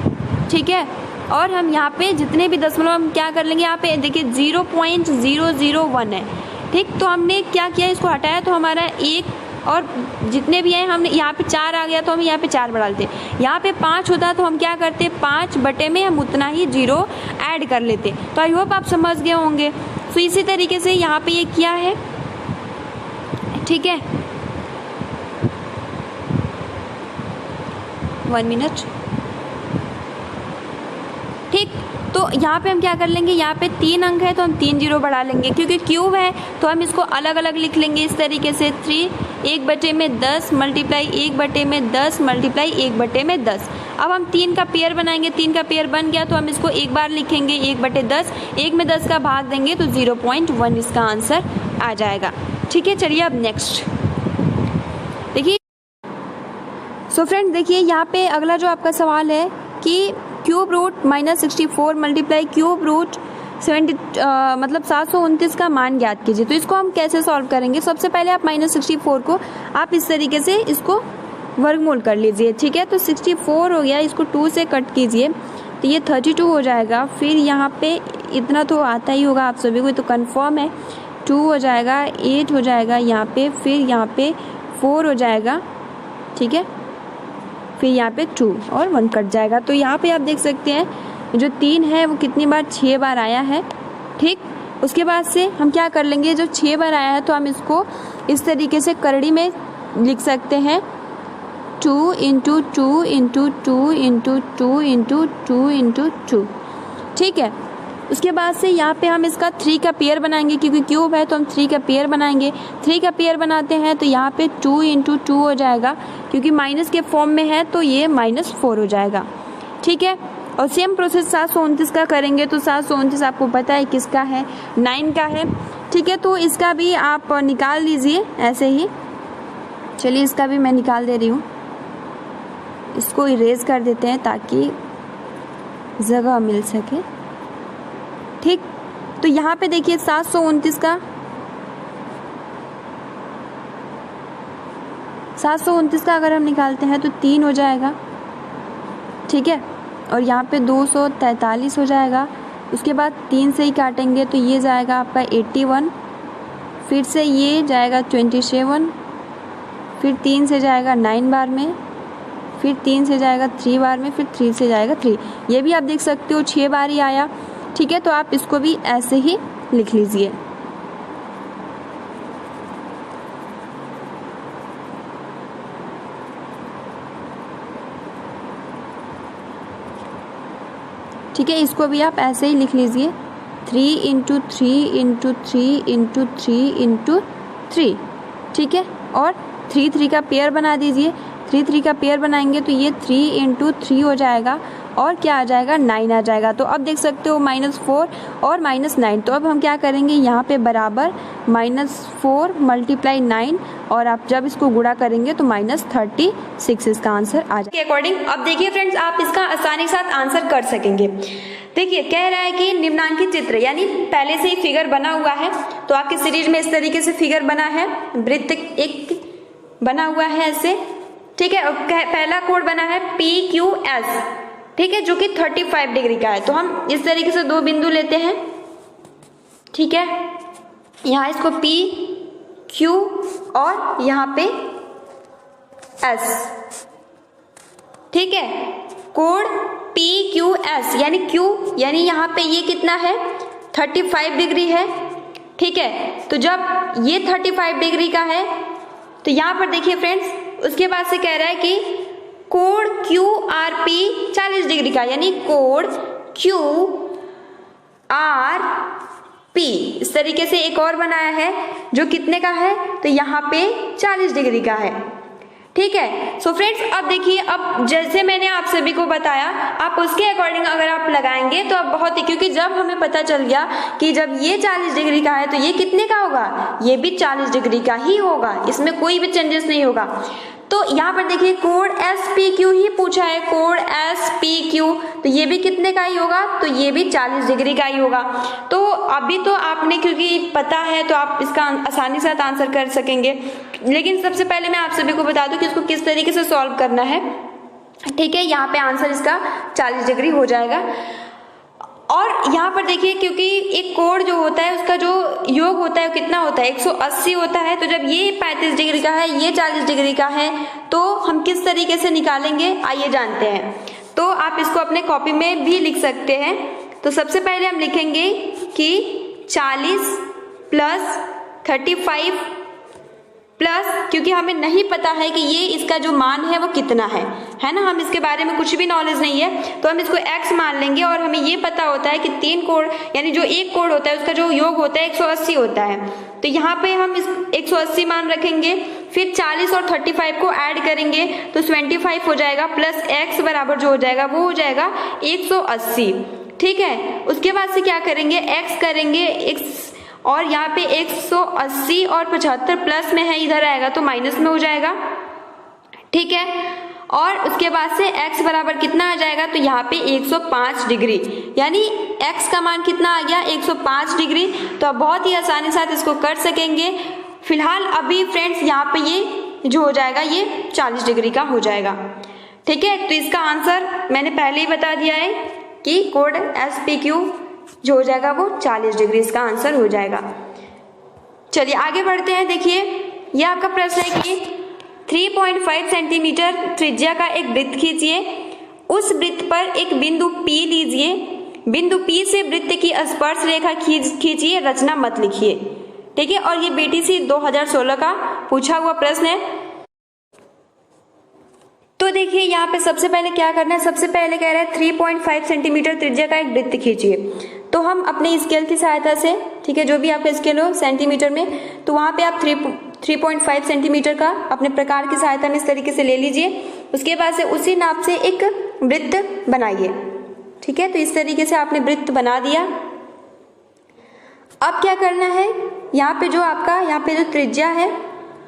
ठीक है, और हम यहाँ पे जितने भी दशमलव हम क्या कर लेंगे, यहाँ पे देखिए 0.001 है, ठीक। तो हमने क्या किया, इसको हटाया तो हमारा 1 और जितने भी हैं हमने यहाँ पे 4 आ गया तो हम यहाँ पे 4 बढ़ा लेते। यहाँ पे 5 होता तो हम क्या करते, 5 बटे में हम उतना ही 0 ऐड कर लेते। तो आई होप आप समझ गए होंगे। तो इसी तरीके से यहाँ पे ये किया है, ठीक है। 1 मिनट, ठीक। तो यहाँ पे हम क्या कर लेंगे, यहाँ पे 3 अंक है तो हम 3 0 बढ़ा लेंगे, क्योंकि क्यूब है तो हम इसको अलग अलग लिख लेंगे इस तरीके से 3 1/10 मल्टीप्लाई 1/10 मल्टीप्लाई 1/10। अब हम 3 का पेयर बनाएंगे, 3 का पेयर बन गया तो हम इसको एक बार लिखेंगे 1/10, 1 में 10 का भाग देंगे तो 0.1 इसका आंसर आ जाएगा, ठीक है। चलिए अब नेक्स्ट देखिए। सो फ्रेंड्स देखिए यहाँ पे अगला जो आपका सवाल है कि cube root -64 multiply cube root 729 का मान ज्ञात कीजिए। तो इसको हम कैसे सॉल्व करेंगे, सबसे पहले आप -64 को आप इस तरीके से इसको वर्गमूल कर लीजिए, ठीक है। तो 64 हो गया, इसको 2 से कट कीजिए तो ये 32 हो जाएगा। फिर यहाँ पे इतना तो आता ही होगा आप सभी को, तो कंफर्म है 2 हो जाएगा, 8 हो जाएगा यहाँ पे, फिर यहाँ पे 4 हो जाएगा, ठीक है, फिर यहाँ पे 2 और 1 कट जाएगा। तो यहाँ पे आप देख सकते हैं जो 3 है वो कितनी बार 6 बार आया है, ठीक। उसके बाद से हम क्या कर लेंगे, जो 6 बार आया है तो हम इसको इस तरीके से करड़ी में लिख सकते हैं 2 × 2 × 2 × 2 × 2 × 2, ठीक है। उसके बाद से यहाँ पे हम इसका 3 का पेयर बनाएंगे, क्योंकि क्यूब है तो हम 3 का पेयर बनाएंगे। 3 का पेयर बनाते हैं तो यहाँ पे 2 × 2 हो जाएगा, क्योंकि माइनस के फॉर्म में है तो ये -4 हो जाएगा, ठीक है। और सेम प्रोसेस 729 का करेंगे तो 729 आपको पता है किसका है, 9 का है, ठीक है। तो इसका भी आप निकाल लीजिए ऐसे ही। चलिए इसका भी मैं निकाल दे रही हूँ, इसको इरेज कर देते हैं ताकि जगह मिल सके, ठीक। तो यहाँ पे देखिए 729 का अगर हम निकालते हैं तो 3 हो जाएगा, ठीक है। और यहाँ पे 243 हो जाएगा। उसके बाद 3 से ही काटेंगे तो ये जाएगा आपका 81, फिर से ये जाएगा 27, फिर 3 से जाएगा 9 बार में, फिर 3 से जाएगा 3 बार में, फिर 3 से जाएगा 3। ये भी आप देख सकते हो 6 बार ही आया, ठीक है। तो आप इसको भी ऐसे ही लिख लीजिए। ठीक है, इसको भी आप ऐसे ही लिख लीजिए 3 × 3 × 3 × 3 × 3, ठीक है। और 3 3 का पेयर बना दीजिए। 3 3 का पेयर बनाएंगे तो ये 3 × 3 हो जाएगा और क्या आ जाएगा 9 आ जाएगा। तो अब देख सकते हो -4 और -9। तो अब हम क्या करेंगे, यहाँ पे बराबर -4 × 9 और आप जब इसको गुणा करेंगे तो -36 इसका आंसर आ जाएगा। के अकॉर्डिंग अब देखिए फ्रेंड्स, आप इसका आसानी के साथ आंसर कर सकेंगे। देखिए कह रहा है कि निम्नांकित चित्र, यानी पहले से ही फिगर बना हुआ है। तो आपकी सीरीज में इस तरीके से फिगर बना है, वृत्त एक बना हुआ है ऐसे, ठीक है। और पहला कोण बना है PQS, ठीक है, जो कि 35 डिग्री का है। तो हम इस तरीके से 2 बिंदु लेते हैं, ठीक है। यहाँ इसको P Q और यहाँ पे S, ठीक है। कोण PQS यानी Q यानी यहाँ पे ये कितना है 35 डिग्री है, ठीक है। तो जब ये 35 डिग्री का है तो यहाँ पर देखिए फ्रेंड्स, उसके बाद से कह रहा है कि कोण QRP 40 डिग्री का, यानी कोण क्यू आर पी, इस तरीके से एक और बनाया है जो कितने का है, तो यहाँ पे 40 डिग्री का है। ठीक है। सो फ्रेंड्स, अब देखिए, अब जैसे मैंने आप सभी को बताया, आप उसके अकॉर्डिंग अगर आप लगाएंगे तो अब बहुत ही, क्योंकि जब हमें पता चल गया कि जब ये 40 डिग्री का है तो ये कितने का होगा, ये भी 40 डिग्री का ही होगा, इसमें कोई भी चेंजेस नहीं होगा। तो यहाँ पर देखिए कोड SPQ ही पूछा है, कोड SPQ, तो ये भी कितने का ही होगा, तो ये भी 40 डिग्री का ही होगा। तो अभी तो आपने क्योंकि पता है तो आप इसका आसानी से आंसर कर सकेंगे, लेकिन सबसे पहले मैं आप सभी को बता दूं कि इसको किस तरीके से सॉल्व करना है। ठीक है, यहाँ पे आंसर इसका 40 डिग्री हो जाएगा। और यहाँ पर देखिए, क्योंकि एक कोण जो होता है उसका जो योग होता है वो कितना होता है, 180 होता है। तो जब ये 35 डिग्री का है, ये 40 डिग्री का है, तो हम किस तरीके से निकालेंगे, आइए जानते हैं। तो आप इसको अपने कॉपी में भी लिख सकते हैं। तो सबसे पहले हम लिखेंगे कि 40 प्लस 35 प्लस, क्योंकि हमें नहीं पता है कि ये इसका जो मान है वो कितना है ना, हम इसके बारे में कुछ भी नॉलेज नहीं है, तो हम इसको x मान लेंगे। और हमें ये पता होता है कि 3 कोण, यानी जो एक कोण होता है उसका जो योग होता है 180 होता है। तो यहाँ पे हम इस 180 मान रखेंगे, फिर 40 और 35 को ऐड करेंगे तो 25 हो जाएगा, प्लस x बराबर जो हो जाएगा वो हो जाएगा 180। ठीक है, उसके बाद से क्या करेंगे, x करेंगे x, और यहाँ पे 180 और 75 प्लस में है, इधर आएगा तो माइनस में हो जाएगा। ठीक है, और उसके बाद से x बराबर कितना आ जाएगा, तो यहाँ पे 105 डिग्री, यानी x का मान कितना आ गया, 105 डिग्री। तो आप बहुत ही आसानी से इसको कर सकेंगे। फिलहाल अभी फ्रेंड्स यहाँ पे ये जो हो जाएगा ये 40 डिग्री का हो जाएगा। ठीक है, तो इसका आंसर मैंने पहले ही बता दिया है कि कोड SPQ जो हो जाएगा वो 40 डिग्री इसका आंसर हो जाएगा। चलिए आगे बढ़ते हैं। देखिए, यह आपका प्रश्न है कि 3.5 सेंटीमीटर त्रिज्या का एक वृत्त खींचिए, उस वृत्त पर एक बिंदु P लीजिए, बिंदु P से वृत्त की स्पर्श रेखा खींचिए, रचना मत लिखिए। ठीक है, और ये BTC 2016 का पूछा हुआ प्रश्न है। तो देखिए यहाँ पे सबसे पहले क्या करना है, सबसे पहले कह रहा है 3.5 सेंटीमीटर त्रिज्या का एक वृत्त खींचिए। तो हम अपने स्केल की सहायता से, ठीक है, जो भी आपका स्केल हो सेंटीमीटर में, तो वहाँ पे आप 3.5 सेंटीमीटर का अपने प्रकार की सहायता में इस तरीके से ले लीजिए। उसके बाद से उसी नाप से एक वृत्त बनाइए। ठीक है, तो इस तरीके से आपने वृत्त बना दिया। अब क्या करना है, यहाँ पे जो आपका यहाँ पे जो त्रिज्या है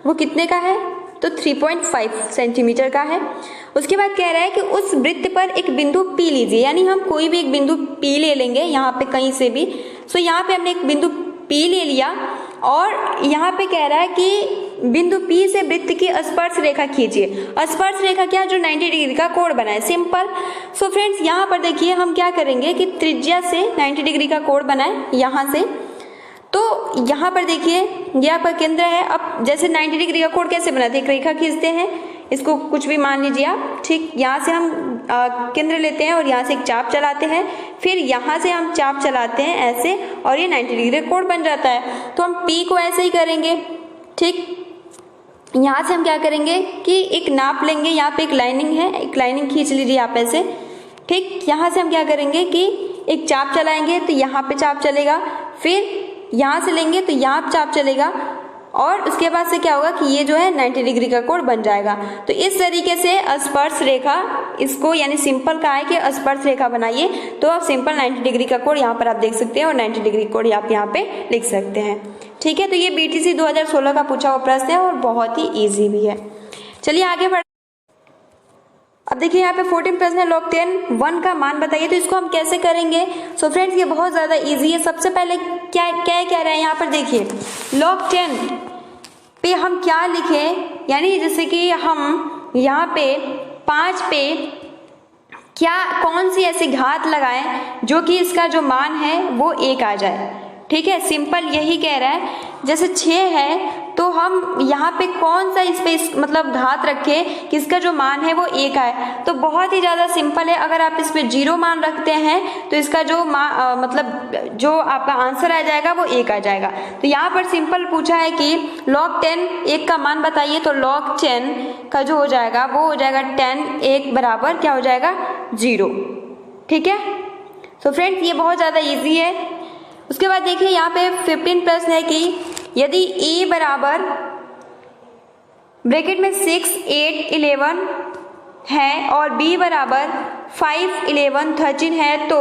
वो कितने का है, तो 3.5 सेंटीमीटर का है। उसके बाद कह रहा है कि उस वृत्त पर एक बिंदु P लीजिए, यानी हम कोई भी एक बिंदु P ले लेंगे यहाँ पे कहीं से भी। सो यहाँ पे हमने एक बिंदु P ले लिया, और यहाँ पे कह रहा है कि बिंदु P से वृत्त की स्पर्श रेखा खींचिए। स्पर्श रेखा क्या, जो 90 डिग्री का कोण बनाए, सिंपल। सो फ्रेंड्स यहाँ पर देखिए हम क्या करेंगे कि त्रिज्या से 90 डिग्री का कोण बनाए यहाँ से। तो यहाँ पर देखिए ये आपका केंद्र है। अब जैसे 90 डिग्री का कोण कैसे बनाते हैं, एक रेखा खींचते हैं, इसको कुछ भी मान लीजिए आप। ठीक, यहाँ से हम केंद्र लेते हैं और यहाँ से एक चाप चलाते हैं, फिर यहाँ से हम चाप चलाते हैं ऐसे, और ये 90 डिग्री का कोण बन जाता है। तो हम P को ऐसे ही करेंगे। ठीक, यहाँ से हम क्या करेंगे कि एक नाप लेंगे, यहाँ पे एक लाइनिंग है, एक लाइनिंग खींच लीजिए आप ऐसे। ठीक, यहाँ से हम क्या करेंगे कि एक चाप चलाएंगे, तो यहाँ पे चाप चलेगा, फिर यहाँ से लेंगे तो यहाँ चाप चलेगा, और उसके बाद से क्या होगा कि ये जो है 90 डिग्री का कोण बन जाएगा। तो इस तरीके से स्पर्श रेखा, इसको यानी सिंपल का है कि स्पर्श रेखा बनाइए। तो आप सिंपल 90 डिग्री का कोण यहाँ पर आप देख सकते हैं, और 90 डिग्री कोण आप यहाँ पे लिख सकते हैं। ठीक है, तो ये BTC 2016 का पूछा हुआ प्रश्न है और बहुत ही ईजी भी है। चलिए आगे बढ़। अब देखिए यहाँ पे 14 प्रश्न है, log 10 1 का मान बताइए। तो इसको हम कैसे करेंगे, सो फ्रेंड्स ये बहुत ज़्यादा इजी है। सबसे पहले क्या कह रहे हैं यहाँ पर देखिए, log 10 पे हम क्या लिखें, यानी जैसे कि हम यहाँ पे 5 पे क्या कौन सी ऐसी घात लगाएं जो कि इसका जो मान है वो 1 आ जाए। ठीक है, सिंपल यही कह रहा है। जैसे 6 है तो हम यहाँ पे कौन सा इस पे मतलब घात रखें कि इसका जो मान है वो 1 आए। तो बहुत ही ज़्यादा सिंपल है, अगर आप इस पे 0 मान रखते हैं तो इसका जो मतलब जो आपका आंसर आ जाएगा वो 1 आ जाएगा। तो यहाँ पर सिंपल पूछा है कि log 10 1 का मान बताइए। तो log 10 का जो हो जाएगा वो हो जाएगा 10 1 बराबर क्या हो जाएगा 0। ठीक है, तो फ्रेंड्स ये बहुत ज़्यादा इजी है। उसके बाद देखिए यहाँ पे 15 प्रश्न है कि यदि a बराबर ब्रैकेट में 6, 8, 11 है और b बराबर 5, 11, 13 है तो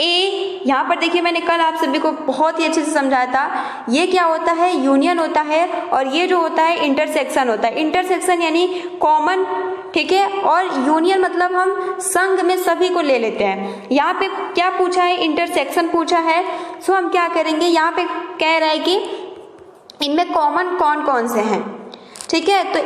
a, यहाँ पर देखिए मैंने कल आप सभी को बहुत ही अच्छे से समझाया था, ये क्या होता है, यूनियन होता है, और ये जो होता है इंटरसेक्शन होता है। इंटरसेक्शन यानी कॉमन, ठीक है, और यूनियन मतलब हम संग में सभी को ले लेते हैं। यहाँ पे क्या पूछा है, इंटरसेक्शन पूछा है। सो हम क्या करेंगे, यहाँ पे कह रहा है कि इनमें कॉमन कौन कौन से हैं, ठीक है। तो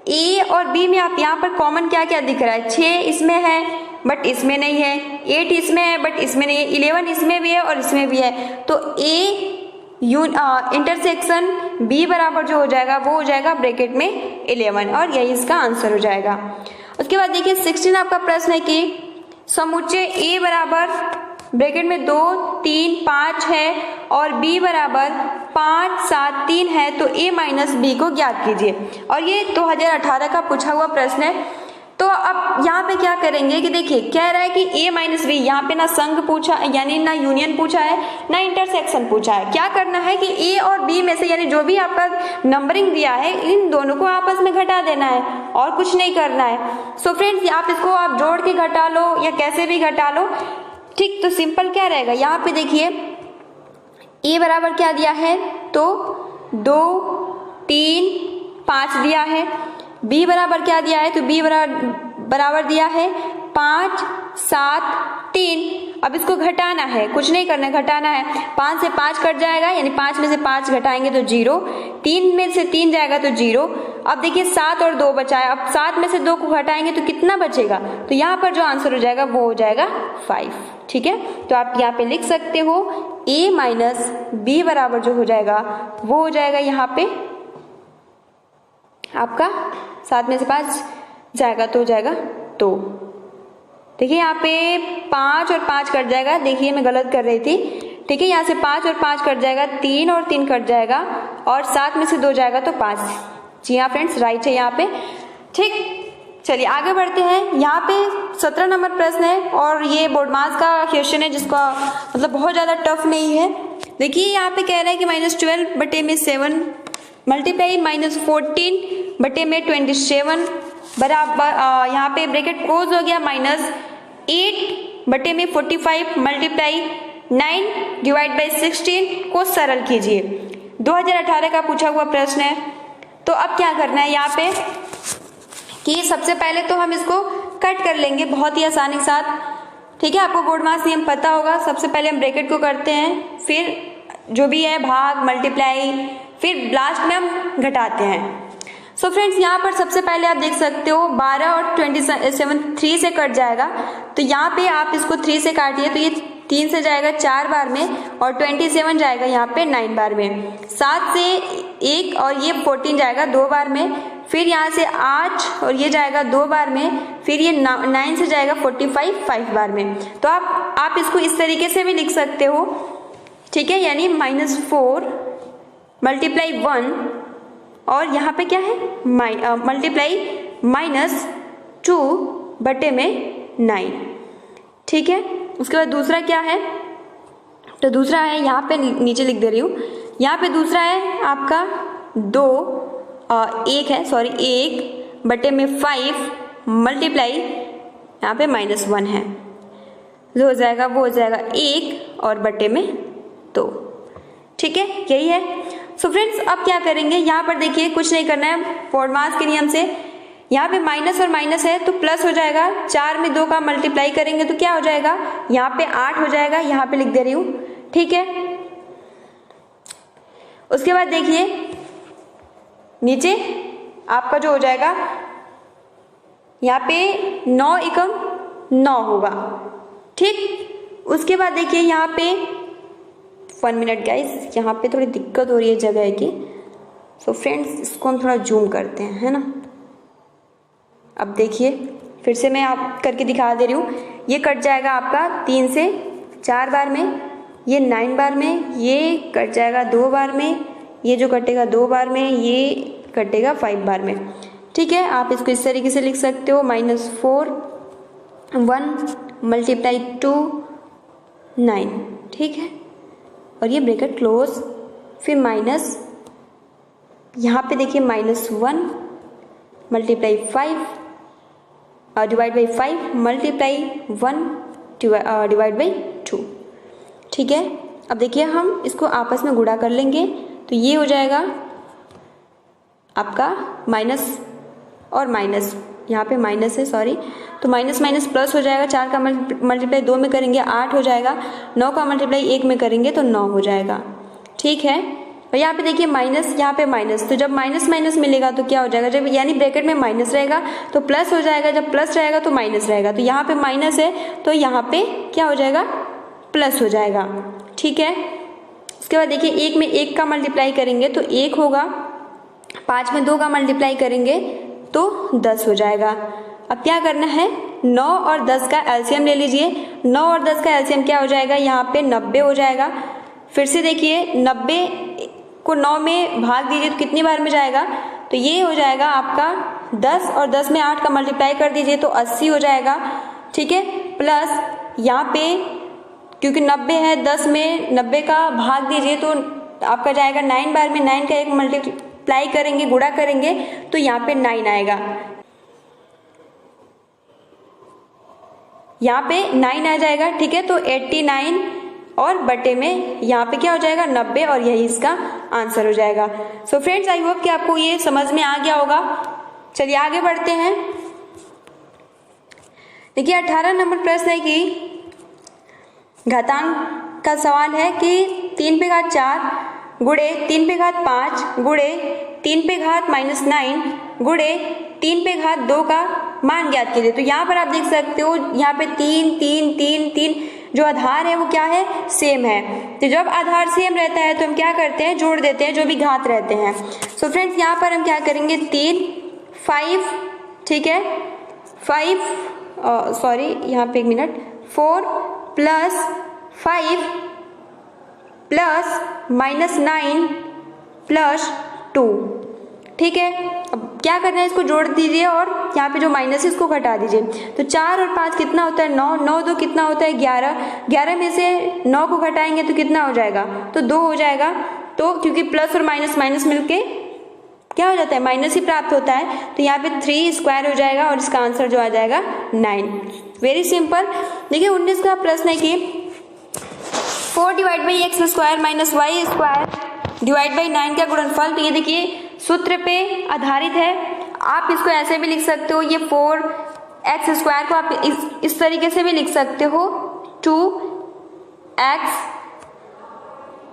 ए और बी में आप यहाँ पर कॉमन क्या क्या दिख रहा है, 6 इसमें है बट इसमें नहीं है, 8 इसमें है बट इसमें नहीं है, 11 इसमें भी है और इसमें भी है। तो ए इंटरसेक्शन बी बराबर जो हो जाएगा वो हो जाएगा ब्रैकेट में 11, और यही इसका आंसर हो जाएगा। उसके बाद देखिए 16 आपका प्रश्न है कि समुच्चय ए बराबर ब्रैकेट में 2, 3, 5 है और b बराबर 5, 7, 3 है तो a माइनस बी को ज्ञात कीजिए। और ये 2018 का पूछा हुआ प्रश्न है। तो अब यहाँ पे क्या करेंगे कि देखिए कह रहा है कि a माइनस बी, यहाँ पे ना संघ पूछा यानी ना यूनियन पूछा है ना इंटरसेक्शन पूछा है। क्या करना है कि a और b में से यानी जो भी आपका नंबरिंग दिया है इन दोनों को आपस में घटा देना है और कुछ नहीं करना है। सो फ्रेंड्स आप इसको आप जोड़ के घटा लो या कैसे भी घटा लो, ठीक। तो सिंपल क्या रहेगा, यहाँ पे देखिए a बराबर क्या दिया है तो 2, 3, 5 दिया है, b बराबर क्या दिया है तो b बराबर दिया है 5, 7, 3। अब इसको घटाना है, कुछ नहीं करना है, घटाना है। 5 से 5 कट जाएगा यानी 5 में से 5 घटाएंगे तो 0, 3 में से 3 जाएगा तो 0। अब देखिए 7 और 2 बचा है, अब 7 में से 2 को घटाएंगे तो कितना बचेगा, तो यहाँ पर जो आंसर हो जाएगा वो हो जाएगा 5, ठीक है। तो आप यहाँ पे लिख सकते हो a माइनस बी बराबर जो हो जाएगा वो हो जाएगा यहाँ पे आपका 7 में से 5 जाएगा तो हो जाएगा 2। देखिए यहाँ पे 5 और 5 कट जाएगा, देखिए मैं गलत कर रही थी, ठीक है। यहाँ से 5 और 5 कट जाएगा, 3 और 3 कट जाएगा और 7 में से 2 जाएगा तो 5। जी हाँ फ्रेंड्स, राइट है यहाँ पे, ठीक। चलिए आगे बढ़ते हैं। यहाँ पे 17 नंबर प्रश्न है और ये बोर्ड मास का क्वेश्चन है जिसका मतलब बहुत ज़्यादा टफ नहीं है। देखिए यहाँ पे कह रहा है कि -12 बटे में 7 मल्टीप्लाई -14 बटे में 27 बराबर यहाँ पे ब्रैकेट क्लोज हो गया -8 बटे में 45 मल्टीप्लाई 9 डिवाइड बाई 16 को सरल कीजिए। 2018 का पूछा हुआ प्रश्न है। तो अब क्या करना है यहाँ पे कि सबसे पहले तो हम इसको कट कर लेंगे बहुत ही आसानी के साथ, ठीक है। आपको बोर्ड मास नियम पता होगा। सबसे पहले हम ब्रैकेट को करते हैं, फिर जो भी है भाग, मल्टीप्लाई, फिर लास्ट में हम घटाते हैं। सो फ्रेंड्स यहाँ पर सबसे पहले आप देख सकते हो 12 और 27 3 से कट जाएगा, तो यहाँ पे आप इसको 3 से काटिए तो ये 3 से जाएगा 4 बार में और 27 जाएगा यहाँ पे 9 बार में। 7 से 1 और ये 14 जाएगा 2 बार में, फिर यहाँ से 8 और ये जाएगा 2 बार में, फिर ये 9 से जाएगा 45 5 बार में। तो आप इसको इस तरीके से भी लिख सकते हो, ठीक है, यानी -4 मल्टीप्लाई 1 और यहाँ पे क्या है मल्टीप्लाई -2 बटे में 9, ठीक है। उसके बाद दूसरा क्या है, तो दूसरा है यहाँ पे नीचे लिख दे रही हूँ, यहाँ पे दूसरा है आपका 1 बटे में 5 मल्टीप्लाई यहाँ पे -1 है, जो हो जाएगा वो हो जाएगा 1 और बटे में 2, ठीक है, यही है। सो फ्रेंड्स अब क्या करेंगे, यहाँ पर देखिए कुछ नहीं करना है, बोर्ड मास के नियम से यहाँ पे माइनस और माइनस है तो प्लस हो जाएगा। 4 में 2 का मल्टीप्लाई करेंगे तो क्या हो जाएगा, यहाँ पे 8 हो जाएगा, यहाँ पे लिख दे रही हूँ, ठीक है। उसके बाद देखिए नीचे आपका जो हो जाएगा यहाँ पे 9 एकम 9 होगा, ठीक। उसके बाद देखिए यहाँ पे 1 मिनट गाइस, यहाँ पे थोड़ी दिक्कत हो रही है जगह की। सो फ्रेंड्स इसको हम थोड़ा जूम करते हैं, है ना। अब देखिए फिर से मैं आप करके दिखा दे रही हूँ, ये कट जाएगा आपका 3 से 4 बार में, ये 9 बार में, ये कट जाएगा 2 बार में, ये जो कटेगा 2 बार में, ये कटेगा 5 बार में, ठीक है। आप इसको इस तरीके से लिख सकते हो -4 1 मल्टीप्लाई 2 9, ठीक है, और ये ब्रैकेट क्लोज, फिर माइनस, यहाँ पे देखिए -1 multiply 5 divide by 5 multiply 1 divide by 2, ठीक है। अब देखिए हम इसको आपस में गुणा कर लेंगे तो ये हो जाएगा आपका माइनस और माइनस, यहाँ पे माइनस है सॉरी, तो माइनस माइनस प्लस हो जाएगा, 4 का मल्टीप्लाई 2 में करेंगे 8 हो जाएगा, 9 का मल्टीप्लाई 1 में करेंगे तो 9 हो जाएगा, ठीक है। और यहाँ पे देखिए माइनस, यहाँ पे माइनस, तो जब माइनस माइनस मिलेगा तो क्या हो जाएगा, जब यानी ब्रैकेट में माइनस रहेगा तो प्लस हो जाएगा, जब प्लस रहेगा तो माइनस रहेगा, तो यहाँ पे माइनस है तो यहाँ पे क्या हो जाएगा, प्लस हो जाएगा, ठीक है। उसके बाद देखिए 1 में 1 का मल्टीप्लाई करेंगे तो 1 होगा, 5 में 2 का मल्टीप्लाई करेंगे तो 10 हो जाएगा। अब क्या करना है, 9 और 10 का एलसीएम ले लीजिए, 9 और 10 का एलसीएम क्या हो जाएगा, यहाँ पे 90 हो जाएगा। फिर से देखिए 90 को 9 में भाग दीजिए तो कितनी बार में जाएगा, तो ये हो जाएगा आपका 10, और 10 में 8 का मल्टीप्लाई कर दीजिए तो 80 हो जाएगा, ठीक है। प्लस यहाँ पे क्योंकि 90 है, 10 में 90 का भाग दीजिए तो आपका जाएगा 9 बार में, 9 का एक मल्टीप्लाई करेंगे, गुणा करेंगे तो यहाँ पे 9 आएगा, यहाँ पे 9 आ जाएगा, ठीक है। तो 89 और बटे में यहाँ पे क्या हो जाएगा, 90, और यही इसका आंसर हो जाएगा। सो फ्रेंड्स, आई होप कि आपको ये समझ में आ गया होगा। चलिए आगे बढ़ते हैं। देखिए 18 नंबर प्रश्न है कि घातांक का सवाल है कि 3 पे घात 4 गुणे 3 पे घात 5 गुणे 3 पे घात -9 गुणे 3 पे घात 2 का मान ज्ञात कीजिए। तो यहाँ पर आप देख सकते हो, यहाँ पे 3 3 3 3 जो आधार है वो क्या है, सेम है। तो जब आधार सेम रहता है तो हम क्या करते हैं, जोड़ देते हैं जो भी घात रहते हैं। सो फ्रेंड्स, यहाँ पर हम क्या करेंगे, 3 5, ठीक है, 5 सॉरी यहाँ पे 1 मिनट, 4 प्लस 5 प्लस -9 प्लस 2, ठीक है। अब क्या करना है, इसको जोड़ दीजिए और यहाँ पे जो माइनस है इसको घटा दीजिए। तो 4 और 5 कितना होता है, 9, 9 2 कितना होता है, 11, 11 में से 9 को घटाएंगे तो कितना हो जाएगा, तो 2 हो जाएगा। तो क्योंकि प्लस और माइनस माइनस मिलके क्या हो जाता है, माइनस ही प्राप्त होता है, तो यहाँ पे 3 स्क्वायर हो जाएगा और इसका आंसर जो आ जाएगा 9। Very simple. देखिए 19 का प्रश्न है कि 4 divide by x square minus y square divide by 9 का गुणनफल। तो ये देखिए सूत्र पे आधारित है, आप इसको ऐसे भी लिख सकते हो, ये 4x स्क्वायर को आप इस तरीके से भी लिख सकते हो, 2x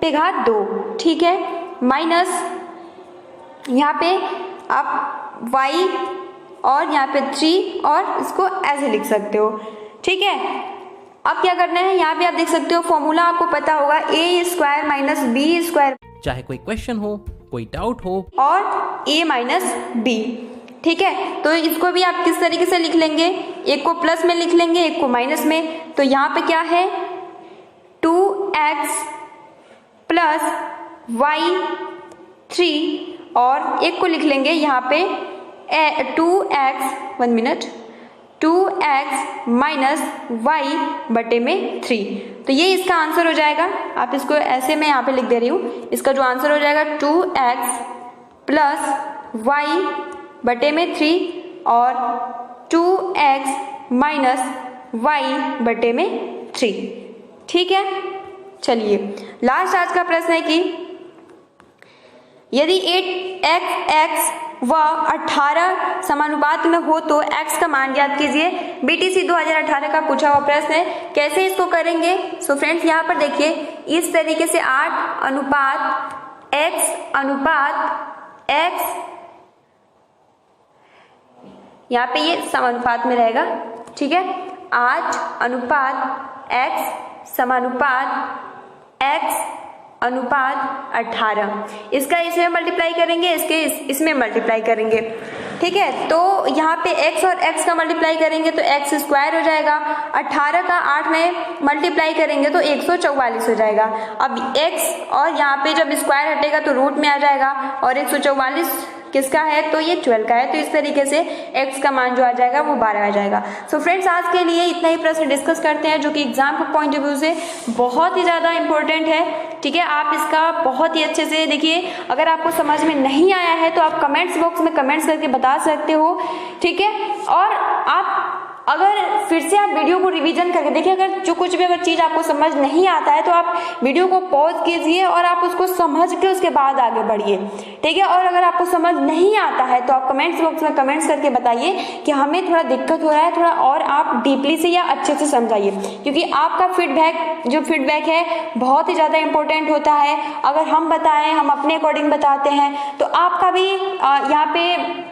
पे घात 2, ठीक है, माइनस यहाँ पे आप y और यहाँ पे 3 और इसको ऐसे लिख सकते हो, ठीक है। अब क्या करना है, यहाँ पे आप देख सकते हो फॉर्मूला आपको पता होगा, a square minus b square, चाहे कोई क्वेश्चन हो, कोई डाउट हो, और a माइनस बी, ठीक है। तो इसको भी आप किस तरीके से लिख लेंगे, एक को प्लस में लिख लेंगे, एक को माइनस में। तो यहाँ पे क्या है, 2x प्लस y 3 और एक को लिख लेंगे यहाँ पे 2x 1 minute 2x minus Y बटे में 3। तो ये इसका आंसर हो जाएगा। आप इसको ऐसे मैं यहाँ पे लिख दे रही हूँ, इसका जो आंसर हो जाएगा 2x प्लस वाई बटे में 3 और 2x माइनस वाई बटे में 3, ठीक है। चलिए लास्ट आज का प्रश्न है कि यदि 8x व 18 समानुपात में हो तो x का मान ज्ञात कीजिए। BTC 2018 का पूछा हुआ प्रश्न है, कैसे इसको करेंगे। सो फ्रेंड्स, यहाँ पर देखिए इस तरीके से 8 अनुपात x यहाँ पे ये समानुपात में रहेगा, ठीक है। 8 अनुपात x समानुपात x अनुपात 18, इसका इसमें मल्टीप्लाई करेंगे, इसके इसमें मल्टीप्लाई करेंगे, ठीक है। तो यहाँ पे x और x का मल्टीप्लाई करेंगे तो x स्क्वायर हो जाएगा, 18 का 8 में मल्टीप्लाई करेंगे तो 144 हो जाएगा। अब x और यहाँ पे जब स्क्वायर हटेगा तो रूट में आ जाएगा और 144 किसका है, तो ये 12 का है। तो इस तरीके से x का मान जो आ जाएगा वो 12 आ जाएगा। सो फ्रेंड्स, आज के लिए इतना ही प्रश्न डिस्कस करते हैं जो कि एग्जाम के पॉइंट ऑफ व्यू से बहुत ही ज़्यादा इंपॉर्टेंट है। ठीक है, आप इसका बहुत ही अच्छे से देखिए। अगर आपको समझ में नहीं आया है तो आप कमेंट्स बॉक्स में कमेंट्स करके बता सकते हो। ठीक है, और आप अगर फिर से आप वीडियो को रिवीजन करके देखिए, अगर जो कुछ भी अगर चीज़ आपको समझ नहीं आता है तो आप वीडियो को पॉज कीजिए और आप उसको समझ के उसके बाद आगे बढ़िए। ठीक है, और अगर आपको समझ नहीं आता है तो आप कमेंट्स बॉक्स में कमेंट्स करके बताइए कि हमें थोड़ा दिक्कत हो रहा है, थोड़ा और आप डीपली से या अच्छे से समझाइए, क्योंकि आपका फीडबैक है बहुत ही ज़्यादा इंपॉर्टेंट होता है। अगर हम बताएं, हम अपने अकॉर्डिंग बताते हैं, तो आपका भी यहाँ पे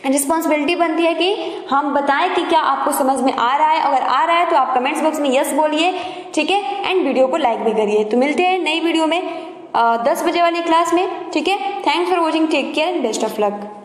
रिस्पॉन्सिबिलिटी बनती है कि हम बताएं कि क्या आपको समझ में आ रहा है। अगर आ रहा है तो आप कमेंट्स बॉक्स में यस बोलिए। ठीक है, एंड वीडियो को लाइक भी करिए। तो मिलते हैं नई वीडियो में 10 बजे वाली क्लास में। ठीक है, thanks for watching, take care, best of luck.